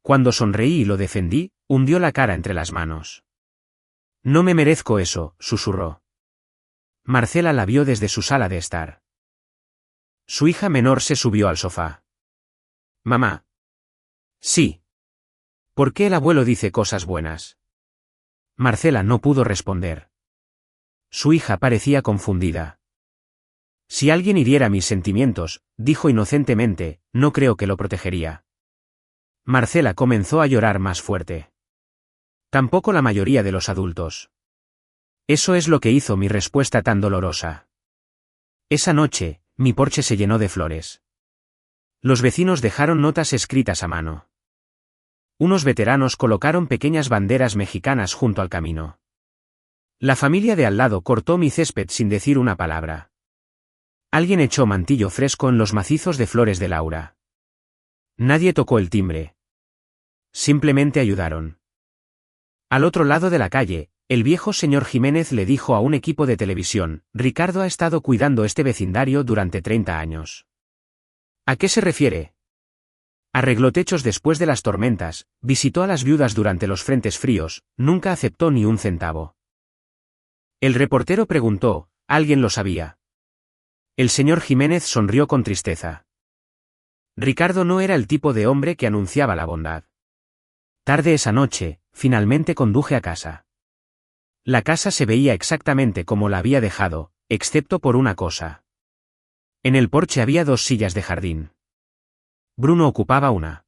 Cuando sonreí y lo defendí, hundió la cara entre las manos. No me merezco eso, susurró. Marcela la vio desde su sala de estar. Su hija menor se subió al sofá. Mamá. Sí. ¿Por qué el abuelo dice cosas buenas? Marcela no pudo responder. Su hija parecía confundida. Si alguien hiriera mis sentimientos, dijo inocentemente, no creo que lo protegería. Marcela comenzó a llorar más fuerte. Tampoco la mayoría de los adultos. Eso es lo que hizo mi respuesta tan dolorosa. Esa noche, mi porche se llenó de flores. Los vecinos dejaron notas escritas a mano. Unos veteranos colocaron pequeñas banderas mexicanas junto al camino. La familia de al lado cortó mi césped sin decir una palabra. Alguien echó mantillo fresco en los macizos de flores de Laura. Nadie tocó el timbre. Simplemente ayudaron. Al otro lado de la calle, el viejo señor Jiménez le dijo a un equipo de televisión, Ricardo ha estado cuidando este vecindario durante 30 años. ¿A qué se refiere? Arregló techos después de las tormentas, visitó a las viudas durante los frentes fríos, nunca aceptó ni un centavo. El reportero preguntó, ¿alguien lo sabía? El señor Jiménez sonrió con tristeza. Ricardo no era el tipo de hombre que anunciaba la bondad. Tarde esa noche, finalmente conduje a casa. La casa se veía exactamente como la había dejado, excepto por una cosa. En el porche había 2 sillas de jardín. Bruno ocupaba una.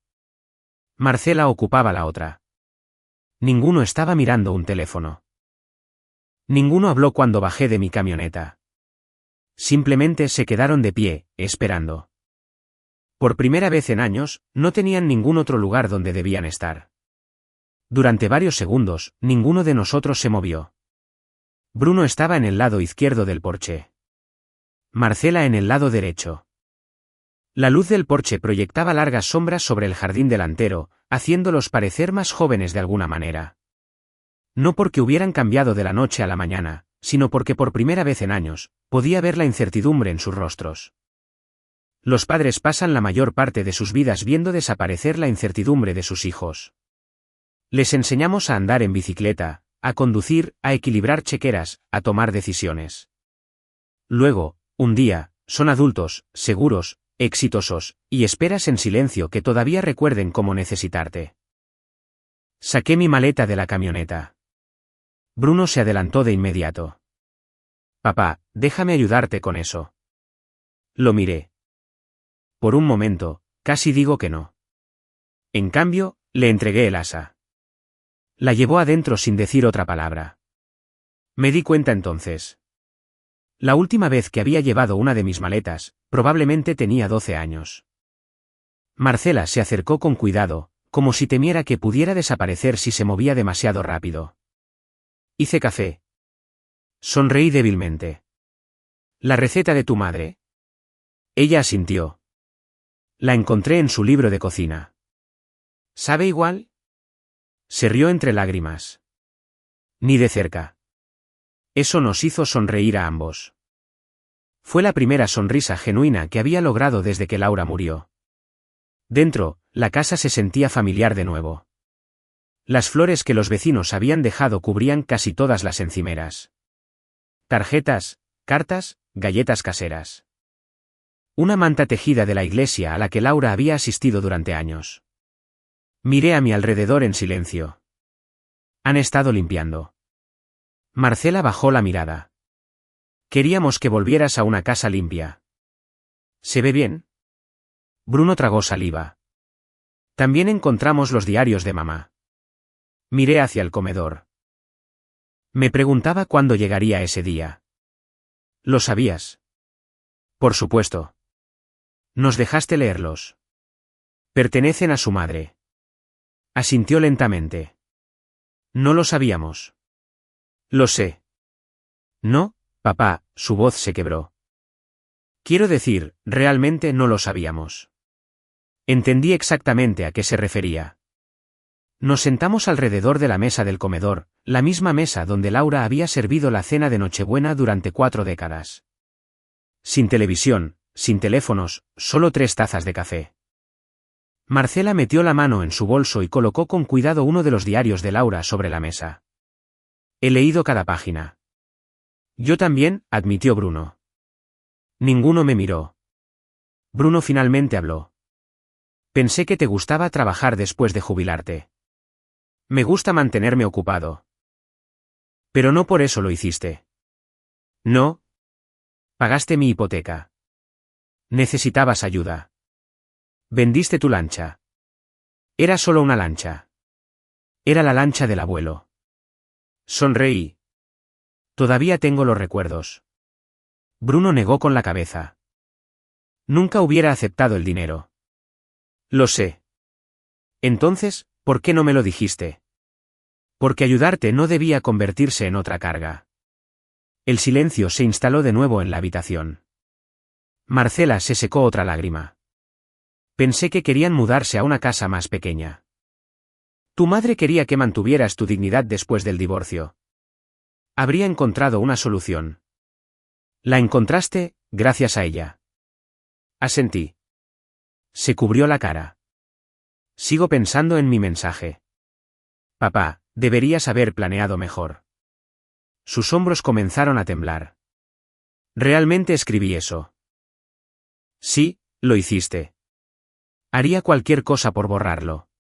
Marcela ocupaba la otra. Ninguno estaba mirando un teléfono. Ninguno habló cuando bajé de mi camioneta. Simplemente se quedaron de pie, esperando. Por primera vez en años, no tenían ningún otro lugar donde debían estar. Durante varios segundos, ninguno de nosotros se movió. Bruno estaba en el lado izquierdo del porche. Marcela en el lado derecho. La luz del porche proyectaba largas sombras sobre el jardín delantero, haciéndolos parecer más jóvenes de alguna manera. No porque hubieran cambiado de la noche a la mañana, sino porque por primera vez en años, podía ver la incertidumbre en sus rostros. Los padres pasan la mayor parte de sus vidas viendo desaparecer la incertidumbre de sus hijos. Les enseñamos a andar en bicicleta, a conducir, a equilibrar chequeras, a tomar decisiones. Luego, un día, son adultos, seguros, exitosos, y esperas en silencio que todavía recuerden cómo necesitarte. Saqué mi maleta de la camioneta. Bruno se adelantó de inmediato. Papá, déjame ayudarte con eso. Lo miré. Por un momento, casi digo que no. En cambio, le entregué el asa. La llevó adentro sin decir otra palabra. Me di cuenta entonces. La última vez que había llevado una de mis maletas, probablemente tenía 12 años. Marcela se acercó con cuidado, como si temiera que pudiera desaparecer si se movía demasiado rápido. Hice café. Sonreí débilmente. ¿La receta de tu madre? Ella asintió. La encontré en su libro de cocina. ¿Sabe igual? Se rió entre lágrimas. Ni de cerca. Eso nos hizo sonreír a ambos. Fue la primera sonrisa genuina que había logrado desde que Laura murió. Dentro, la casa se sentía familiar de nuevo. Las flores que los vecinos habían dejado cubrían casi todas las encimeras. Tarjetas, cartas, galletas caseras. Una manta tejida de la iglesia a la que Laura había asistido durante años. Miré a mi alrededor en silencio. Han estado limpiando. Marcela bajó la mirada. Queríamos que volvieras a una casa limpia. ¿Se ve bien? Bruno tragó saliva. También encontramos los diarios de mamá. Miré hacia el comedor. Me preguntaba cuándo llegaría ese día. ¿Lo sabías? Por supuesto. Nos dejaste leerlos. Pertenecen a su madre. Asintió lentamente. No lo sabíamos. Lo sé. No, papá, su voz se quebró. Quiero decir, realmente no lo sabíamos. Entendí exactamente a qué se refería. Nos sentamos alrededor de la mesa del comedor, la misma mesa donde Laura había servido la cena de Nochebuena durante 4 décadas. Sin televisión, sin teléfonos, solo 3 tazas de café. Marcela metió la mano en su bolso y colocó con cuidado uno de los diarios de Laura sobre la mesa. He leído cada página. Yo también, admitió Bruno. Ninguno me miró. Bruno finalmente habló. Pensé que te gustaba trabajar después de jubilarte. Me gusta mantenerme ocupado. Pero no por eso lo hiciste. No. Pagaste mi hipoteca. Necesitabas ayuda. Vendiste tu lancha. Era solo una lancha. Era la lancha del abuelo. Sonreí. Todavía tengo los recuerdos. Bruno negó con la cabeza. Nunca hubiera aceptado el dinero. Lo sé. Entonces, ¿por qué no me lo dijiste? Porque ayudarte no debía convertirse en otra carga. El silencio se instaló de nuevo en la habitación. Marcela se secó otra lágrima. Pensé que querían mudarse a una casa más pequeña. Tu madre quería que mantuvieras tu dignidad después del divorcio. Habría encontrado una solución. La encontraste, gracias a ella. Asentí. Se cubrió la cara. Sigo pensando en mi mensaje. Papá, deberías haber planeado mejor. Sus hombros comenzaron a temblar. ¿Realmente escribí eso? Sí, lo hiciste. Haría cualquier cosa por borrarlo.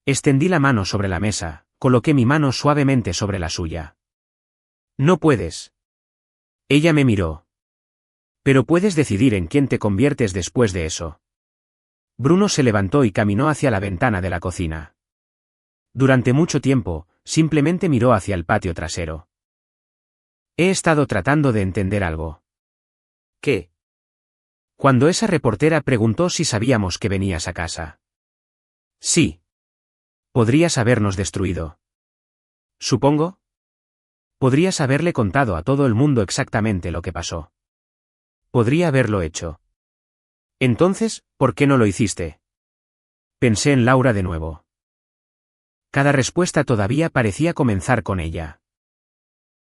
Extendí la mano sobre la mesa, coloqué mi mano suavemente sobre la suya. No puedes. Ella me miró. Pero puedes decidir en quién te conviertes después de eso. Bruno se levantó y caminó hacia la ventana de la cocina. Durante mucho tiempo, simplemente miró hacia el patio trasero. He estado tratando de entender algo. ¿Qué? Cuando esa reportera preguntó si sabíamos que venías a casa. Sí. Podrías habernos destruido. Supongo. Podrías haberle contado a todo el mundo exactamente lo que pasó. Podría haberlo hecho. Entonces, ¿por qué no lo hiciste? Pensé en Laura de nuevo. Cada respuesta todavía parecía comenzar con ella.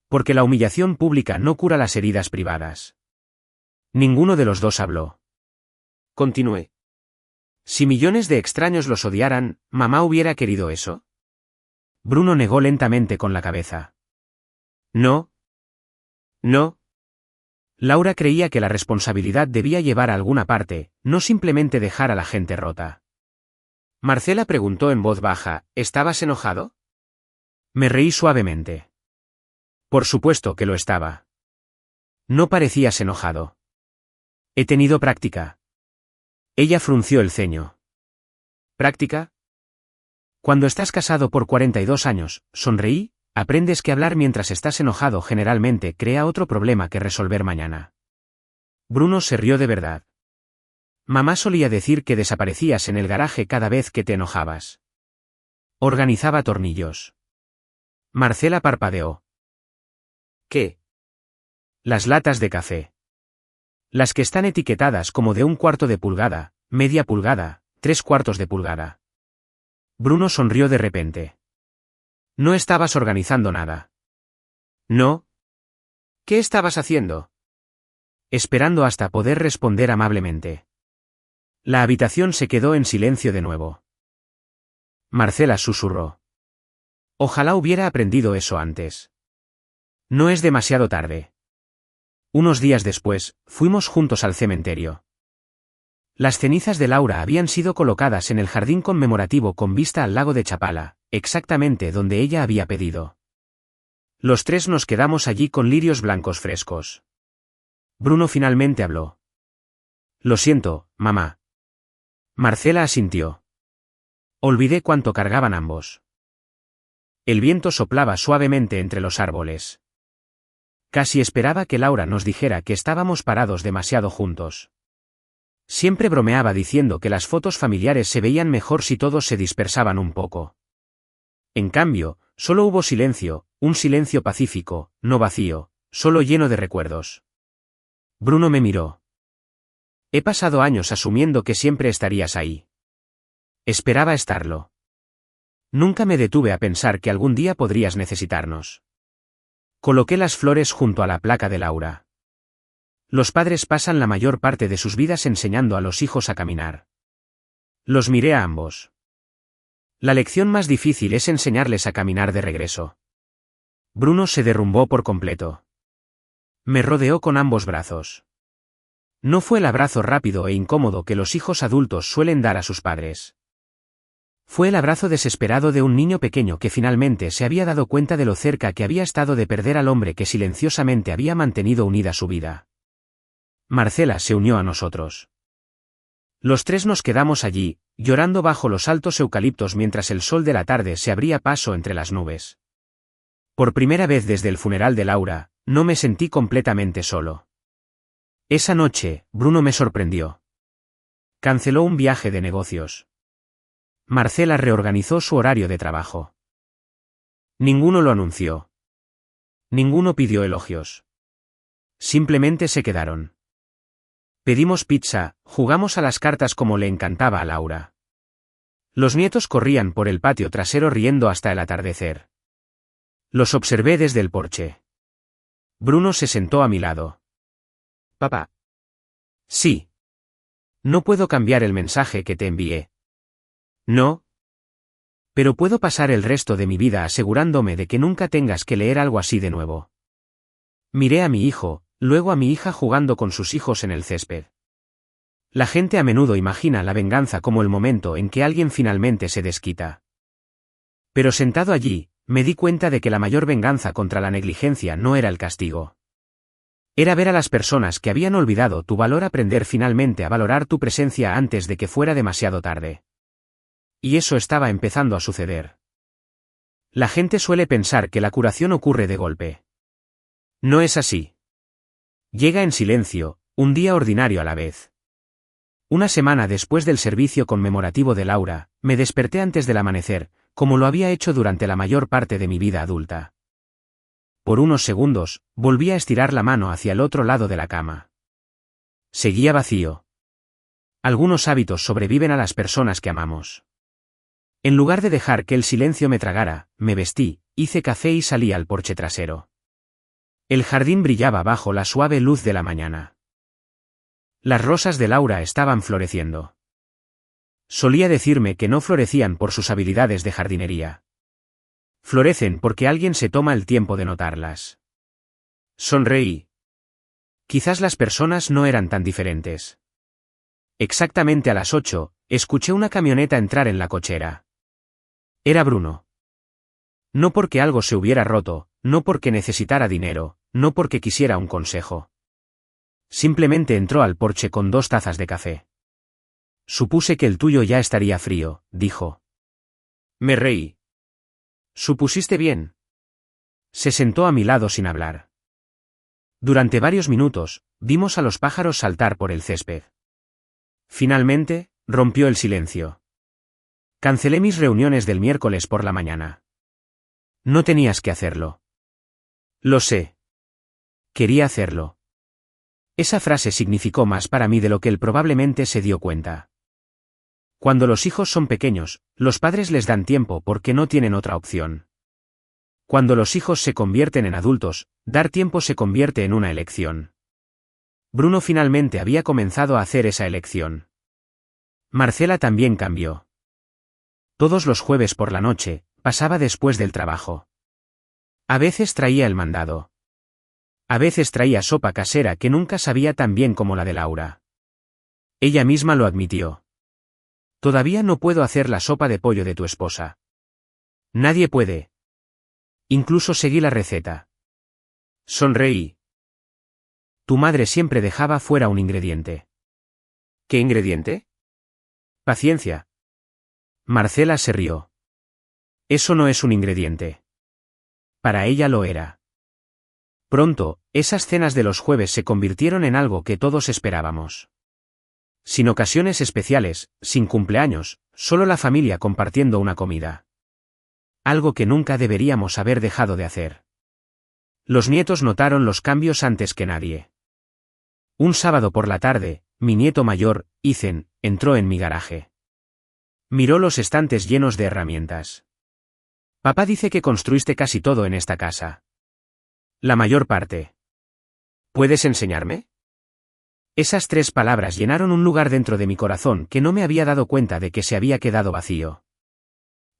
Porque la humillación pública no cura las heridas privadas. Ninguno de los dos habló. Continué. Si millones de extraños los odiaran, ¿mamá hubiera querido eso? Bruno negó lentamente con la cabeza. No. No. Laura creía que la responsabilidad debía llevar a alguna parte, no simplemente dejar a la gente rota. Marcela preguntó en voz baja, ¿estabas enojado? Me reí suavemente. Por supuesto que lo estaba. No parecías enojado. He tenido práctica. Ella frunció el ceño. ¿Práctica? Cuando estás casado por 42 años, sonreí, aprendes que hablar mientras estás enojado generalmente crea otro problema que resolver mañana. Bruno se rió de verdad. Mamá solía decir que desaparecías en el garaje cada vez que te enojabas. Organizaba tornillos. Marcela parpadeó. ¿Qué? Las latas de café. Las que están etiquetadas como de 1/4 de pulgada, media pulgada, 3/4 de pulgada. Bruno sonrió de repente. No estabas organizando nada. ¿No? ¿Qué estabas haciendo? Esperando hasta poder responder amablemente. La habitación se quedó en silencio de nuevo. Marcela susurró. Ojalá hubiera aprendido eso antes. No es demasiado tarde. Unos días después, fuimos juntos al cementerio. Las cenizas de Laura habían sido colocadas en el jardín conmemorativo con vista al lago de Chapala, exactamente donde ella había pedido. Los tres nos quedamos allí con lirios blancos frescos. Bruno finalmente habló. Lo siento, mamá. Marcela asintió. Olvidé cuánto cargaban ambos. El viento soplaba suavemente entre los árboles. Casi esperaba que Laura nos dijera que estábamos parados demasiado juntos. Siempre bromeaba diciendo que las fotos familiares se veían mejor si todos se dispersaban un poco. En cambio, solo hubo silencio, un silencio pacífico, no vacío, solo lleno de recuerdos. Bruno me miró. He pasado años asumiendo que siempre estarías ahí. Esperaba estarlo. Nunca me detuve a pensar que algún día podrías necesitarnos. Coloqué las flores junto a la placa de Laura. Los padres pasan la mayor parte de sus vidas enseñando a los hijos a caminar. Los miré a ambos. La lección más difícil es enseñarles a caminar de regreso. Bruno se derrumbó por completo. Me rodeó con ambos brazos. No fue el abrazo rápido e incómodo que los hijos adultos suelen dar a sus padres. Fue el abrazo desesperado de un niño pequeño que finalmente se había dado cuenta de lo cerca que había estado de perder al hombre que silenciosamente había mantenido unida su vida. Marcela se unió a nosotros. Los tres nos quedamos allí, llorando bajo los altos eucaliptos mientras el sol de la tarde se abría paso entre las nubes. Por primera vez desde el funeral de Laura, no me sentí completamente solo. Esa noche, Bruno me sorprendió. Canceló un viaje de negocios. Marcela reorganizó su horario de trabajo. Ninguno lo anunció. Ninguno pidió elogios. Simplemente se quedaron. Pedimos pizza, jugamos a las cartas como le encantaba a Laura. Los nietos corrían por el patio trasero riendo hasta el atardecer. Los observé desde el porche. Bruno se sentó a mi lado. Papá. Sí. No puedo cambiar el mensaje que te envié. No. Pero puedo pasar el resto de mi vida asegurándome de que nunca tengas que leer algo así de nuevo. Miré a mi hijo, luego a mi hija jugando con sus hijos en el césped. La gente a menudo imagina la venganza como el momento en que alguien finalmente se desquita. Pero sentado allí, me di cuenta de que la mayor venganza contra la negligencia no era el castigo. Era ver a las personas que habían olvidado tu valor aprender finalmente a valorar tu presencia antes de que fuera demasiado tarde. Y eso estaba empezando a suceder. La gente suele pensar que la curación ocurre de golpe. No es así. Llega en silencio, un día ordinario a la vez. Una semana después del servicio conmemorativo de Laura, me desperté antes del amanecer, como lo había hecho durante la mayor parte de mi vida adulta. Por unos segundos, volví a estirar la mano hacia el otro lado de la cama. Seguía vacío. Algunos hábitos sobreviven a las personas que amamos. En lugar de dejar que el silencio me tragara, me vestí, hice café y salí al porche trasero. El jardín brillaba bajo la suave luz de la mañana. Las rosas de Laura estaban floreciendo. Solía decirme que no florecían por sus habilidades de jardinería. Florecen porque alguien se toma el tiempo de notarlas. Sonreí. Quizás las personas no eran tan diferentes. Exactamente a las 8, escuché una camioneta entrar en la cochera. Era Bruno. No porque algo se hubiera roto, no porque necesitara dinero, no porque quisiera un consejo. Simplemente entró al porche con 2 tazas de café. Supuse que el tuyo ya estaría frío, dijo. Me reí. Supusiste bien. Se sentó a mi lado sin hablar. Durante varios minutos, vimos a los pájaros saltar por el césped. Finalmente, rompió el silencio. Cancelé mis reuniones del miércoles por la mañana. No tenías que hacerlo. Lo sé. Quería hacerlo. Esa frase significó más para mí de lo que él probablemente se dio cuenta. Cuando los hijos son pequeños, los padres les dan tiempo porque no tienen otra opción. Cuando los hijos se convierten en adultos, dar tiempo se convierte en una elección. Bruno finalmente había comenzado a hacer esa elección. Marcela también cambió. Todos los jueves por la noche, pasaba después del trabajo. A veces traía el mandado. A veces traía sopa casera que nunca sabía tan bien como la de Laura. Ella misma lo admitió. Todavía no puedo hacer la sopa de pollo de tu esposa. Nadie puede. Incluso seguí la receta. Sonreí. Tu madre siempre dejaba fuera un ingrediente. ¿Qué ingrediente? Paciencia. Marcela se rió. Eso no es un ingrediente. Para ella lo era. Pronto, esas cenas de los jueves se convirtieron en algo que todos esperábamos. Sin ocasiones especiales, sin cumpleaños, solo la familia compartiendo una comida. Algo que nunca deberíamos haber dejado de hacer. Los nietos notaron los cambios antes que nadie. Un sábado por la tarde, mi nieto mayor, Ethan, entró en mi garaje. Miró los estantes llenos de herramientas. Papá dice que construiste casi todo en esta casa. La mayor parte. ¿Puedes enseñarme? Esas 3 palabras llenaron un lugar dentro de mi corazón que no me había dado cuenta de que se había quedado vacío.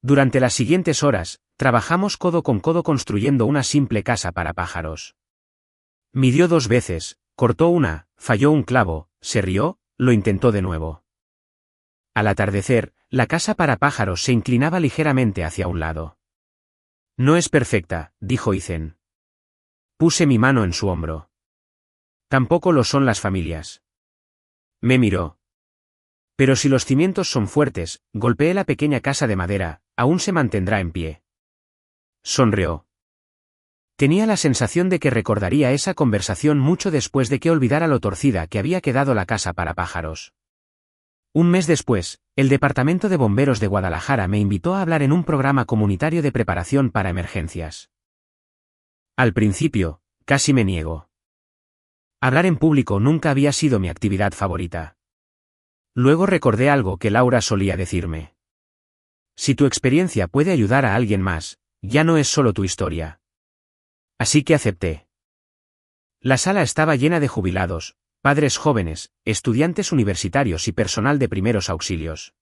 Durante las siguientes horas, trabajamos codo con codo construyendo una simple casa para pájaros. Midió 2 veces, cortó una, falló un clavo, se rió, lo intentó de nuevo. Al atardecer, la casa para pájaros se inclinaba ligeramente hacia un lado. No es perfecta, dijo Ethan. Puse mi mano en su hombro. Tampoco lo son las familias. Me miró. Pero si los cimientos son fuertes, golpeé la pequeña casa de madera, aún se mantendrá en pie. Sonrió. Tenía la sensación de que recordaría esa conversación mucho después de que olvidara lo torcida que había quedado la casa para pájaros. Un mes después, el Departamento de Bomberos de Guadalajara me invitó a hablar en un programa comunitario de preparación para emergencias. Al principio, casi me niego. Hablar en público nunca había sido mi actividad favorita. Luego recordé algo que Laura solía decirme. Si tu experiencia puede ayudar a alguien más, ya no es solo tu historia. Así que acepté. La sala estaba llena de jubilados, padres jóvenes, estudiantes universitarios y personal de primeros auxilios.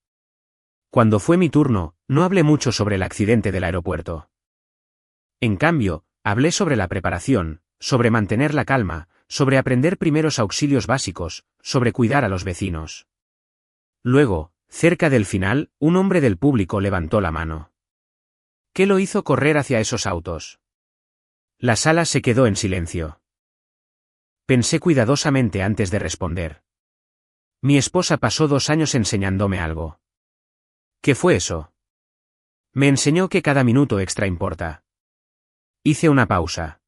Cuando fue mi turno, no hablé mucho sobre el accidente del aeropuerto. En cambio, hablé sobre la preparación, sobre mantener la calma, sobre aprender primeros auxilios básicos, sobre cuidar a los vecinos. Luego, cerca del final, un hombre del público levantó la mano. ¿Qué lo hizo correr hacia esos autos? La sala se quedó en silencio. Pensé cuidadosamente antes de responder. Mi esposa pasó 2 años enseñándome algo. ¿Qué fue eso? Me enseñó que cada minuto extra importa. Hice una pausa.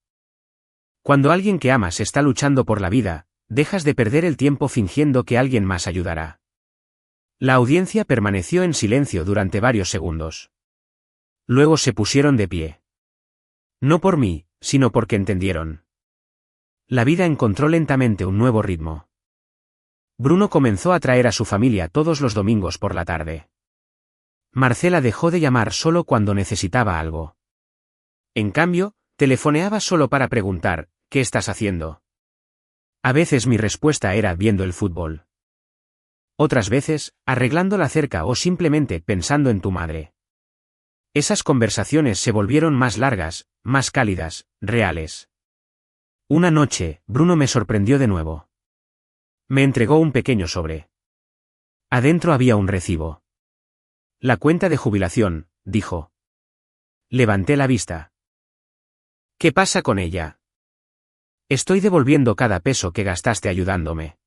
Cuando alguien que amas está luchando por la vida, dejas de perder el tiempo fingiendo que alguien más ayudará. La audiencia permaneció en silencio durante varios segundos. Luego se pusieron de pie. No por mí, sino porque entendieron. La vida encontró lentamente un nuevo ritmo. Bruno comenzó a traer a su familia todos los domingos por la tarde. Marcela dejó de llamar solo cuando necesitaba algo. En cambio, telefoneaba solo para preguntar, ¿qué estás haciendo? A veces mi respuesta era viendo el fútbol. Otras veces, arreglando la cerca o simplemente pensando en tu madre. Esas conversaciones se volvieron más largas, más cálidas, reales. Una noche, Bruno me sorprendió de nuevo. Me entregó un pequeño sobre. Adentro había un recibo. La cuenta de jubilación, dijo. Levanté la vista. ¿Qué pasa con ella? Estoy devolviendo cada peso que gastaste ayudándome.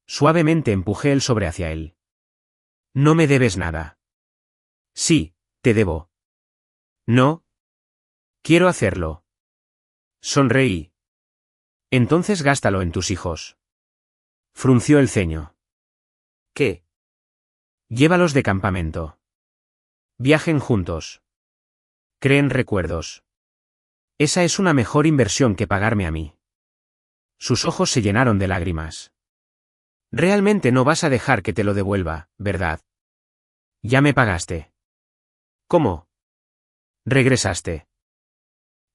Suavemente empujé el sobre hacia él. No me debes nada. Sí, te debo. No. Quiero hacerlo. Sonreí. Entonces gástalo en tus hijos. Frunció el ceño. ¿Qué? Llévalos de campamento. Viajen juntos. Creen recuerdos. Esa es una mejor inversión que pagarme a mí. Sus ojos se llenaron de lágrimas. Realmente no vas a dejar que te lo devuelva, ¿verdad? Ya me pagaste. ¿Cómo? Regresaste.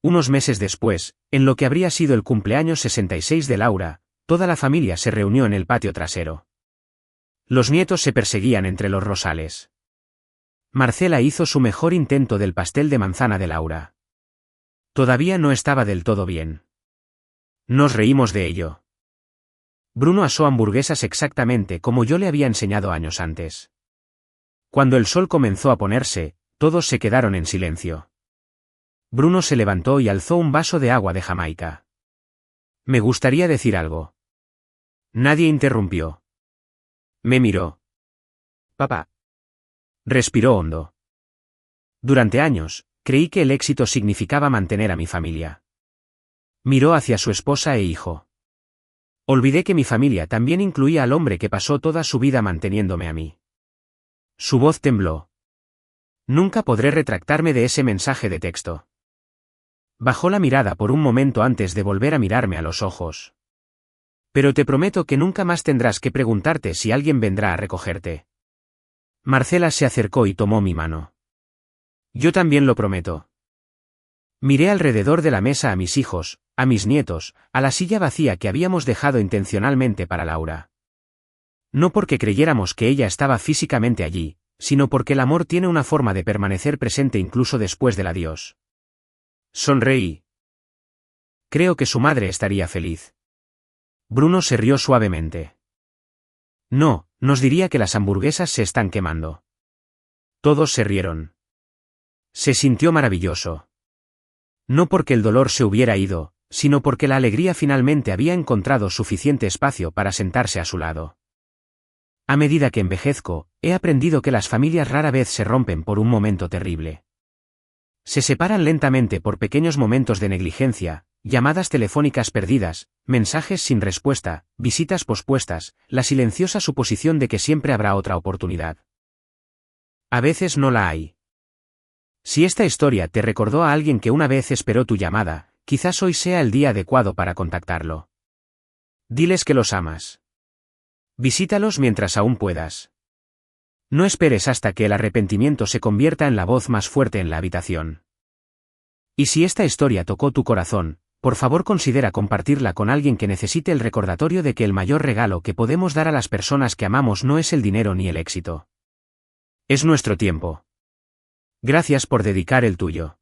Unos meses después, en lo que habría sido el cumpleaños 66 de Laura, toda la familia se reunió en el patio trasero. Los nietos se perseguían entre los rosales. Marcela hizo su mejor intento del pastel de manzana de Laura. Todavía no estaba del todo bien. Nos reímos de ello. Bruno asó hamburguesas exactamente como yo le había enseñado años antes. Cuando el sol comenzó a ponerse, todos se quedaron en silencio. Bruno se levantó y alzó un vaso de agua de Jamaica. Me gustaría decir algo. Nadie interrumpió. Me miró. Papá. Respiró hondo. Durante años, creí que el éxito significaba mantener a mi familia. Miró hacia su esposa e hijo. Olvidé que mi familia también incluía al hombre que pasó toda su vida manteniéndome a mí. Su voz tembló. Nunca podré retractarme de ese mensaje de texto. Bajó la mirada por un momento antes de volver a mirarme a los ojos. Pero te prometo que nunca más tendrás que preguntarte si alguien vendrá a recogerte. Marcela se acercó y tomó mi mano. Yo también lo prometo. Miré alrededor de la mesa a mis hijos, a mis nietos, a la silla vacía que habíamos dejado intencionalmente para Laura. No porque creyéramos que ella estaba físicamente allí, sino porque el amor tiene una forma de permanecer presente incluso después del adiós. Sonreí. Creo que su madre estaría feliz. Bruno se rió suavemente. No, nos diría que las hamburguesas se están quemando. Todos se rieron. Se sintió maravilloso. No porque el dolor se hubiera ido, sino porque la alegría finalmente había encontrado suficiente espacio para sentarse a su lado. A medida que envejezco, he aprendido que las familias rara vez se rompen por un momento terrible. Se separan lentamente por pequeños momentos de negligencia, llamadas telefónicas perdidas, mensajes sin respuesta, visitas pospuestas, la silenciosa suposición de que siempre habrá otra oportunidad. A veces no la hay. Si esta historia te recordó a alguien que una vez esperó tu llamada, quizás hoy sea el día adecuado para contactarlo. Diles que los amas. Visítalos mientras aún puedas. No esperes hasta que el arrepentimiento se convierta en la voz más fuerte en la habitación. Y si esta historia tocó tu corazón, por favor considera compartirla con alguien que necesite el recordatorio de que el mayor regalo que podemos dar a las personas que amamos no es el dinero ni el éxito. Es nuestro tiempo. Gracias por dedicar el tuyo.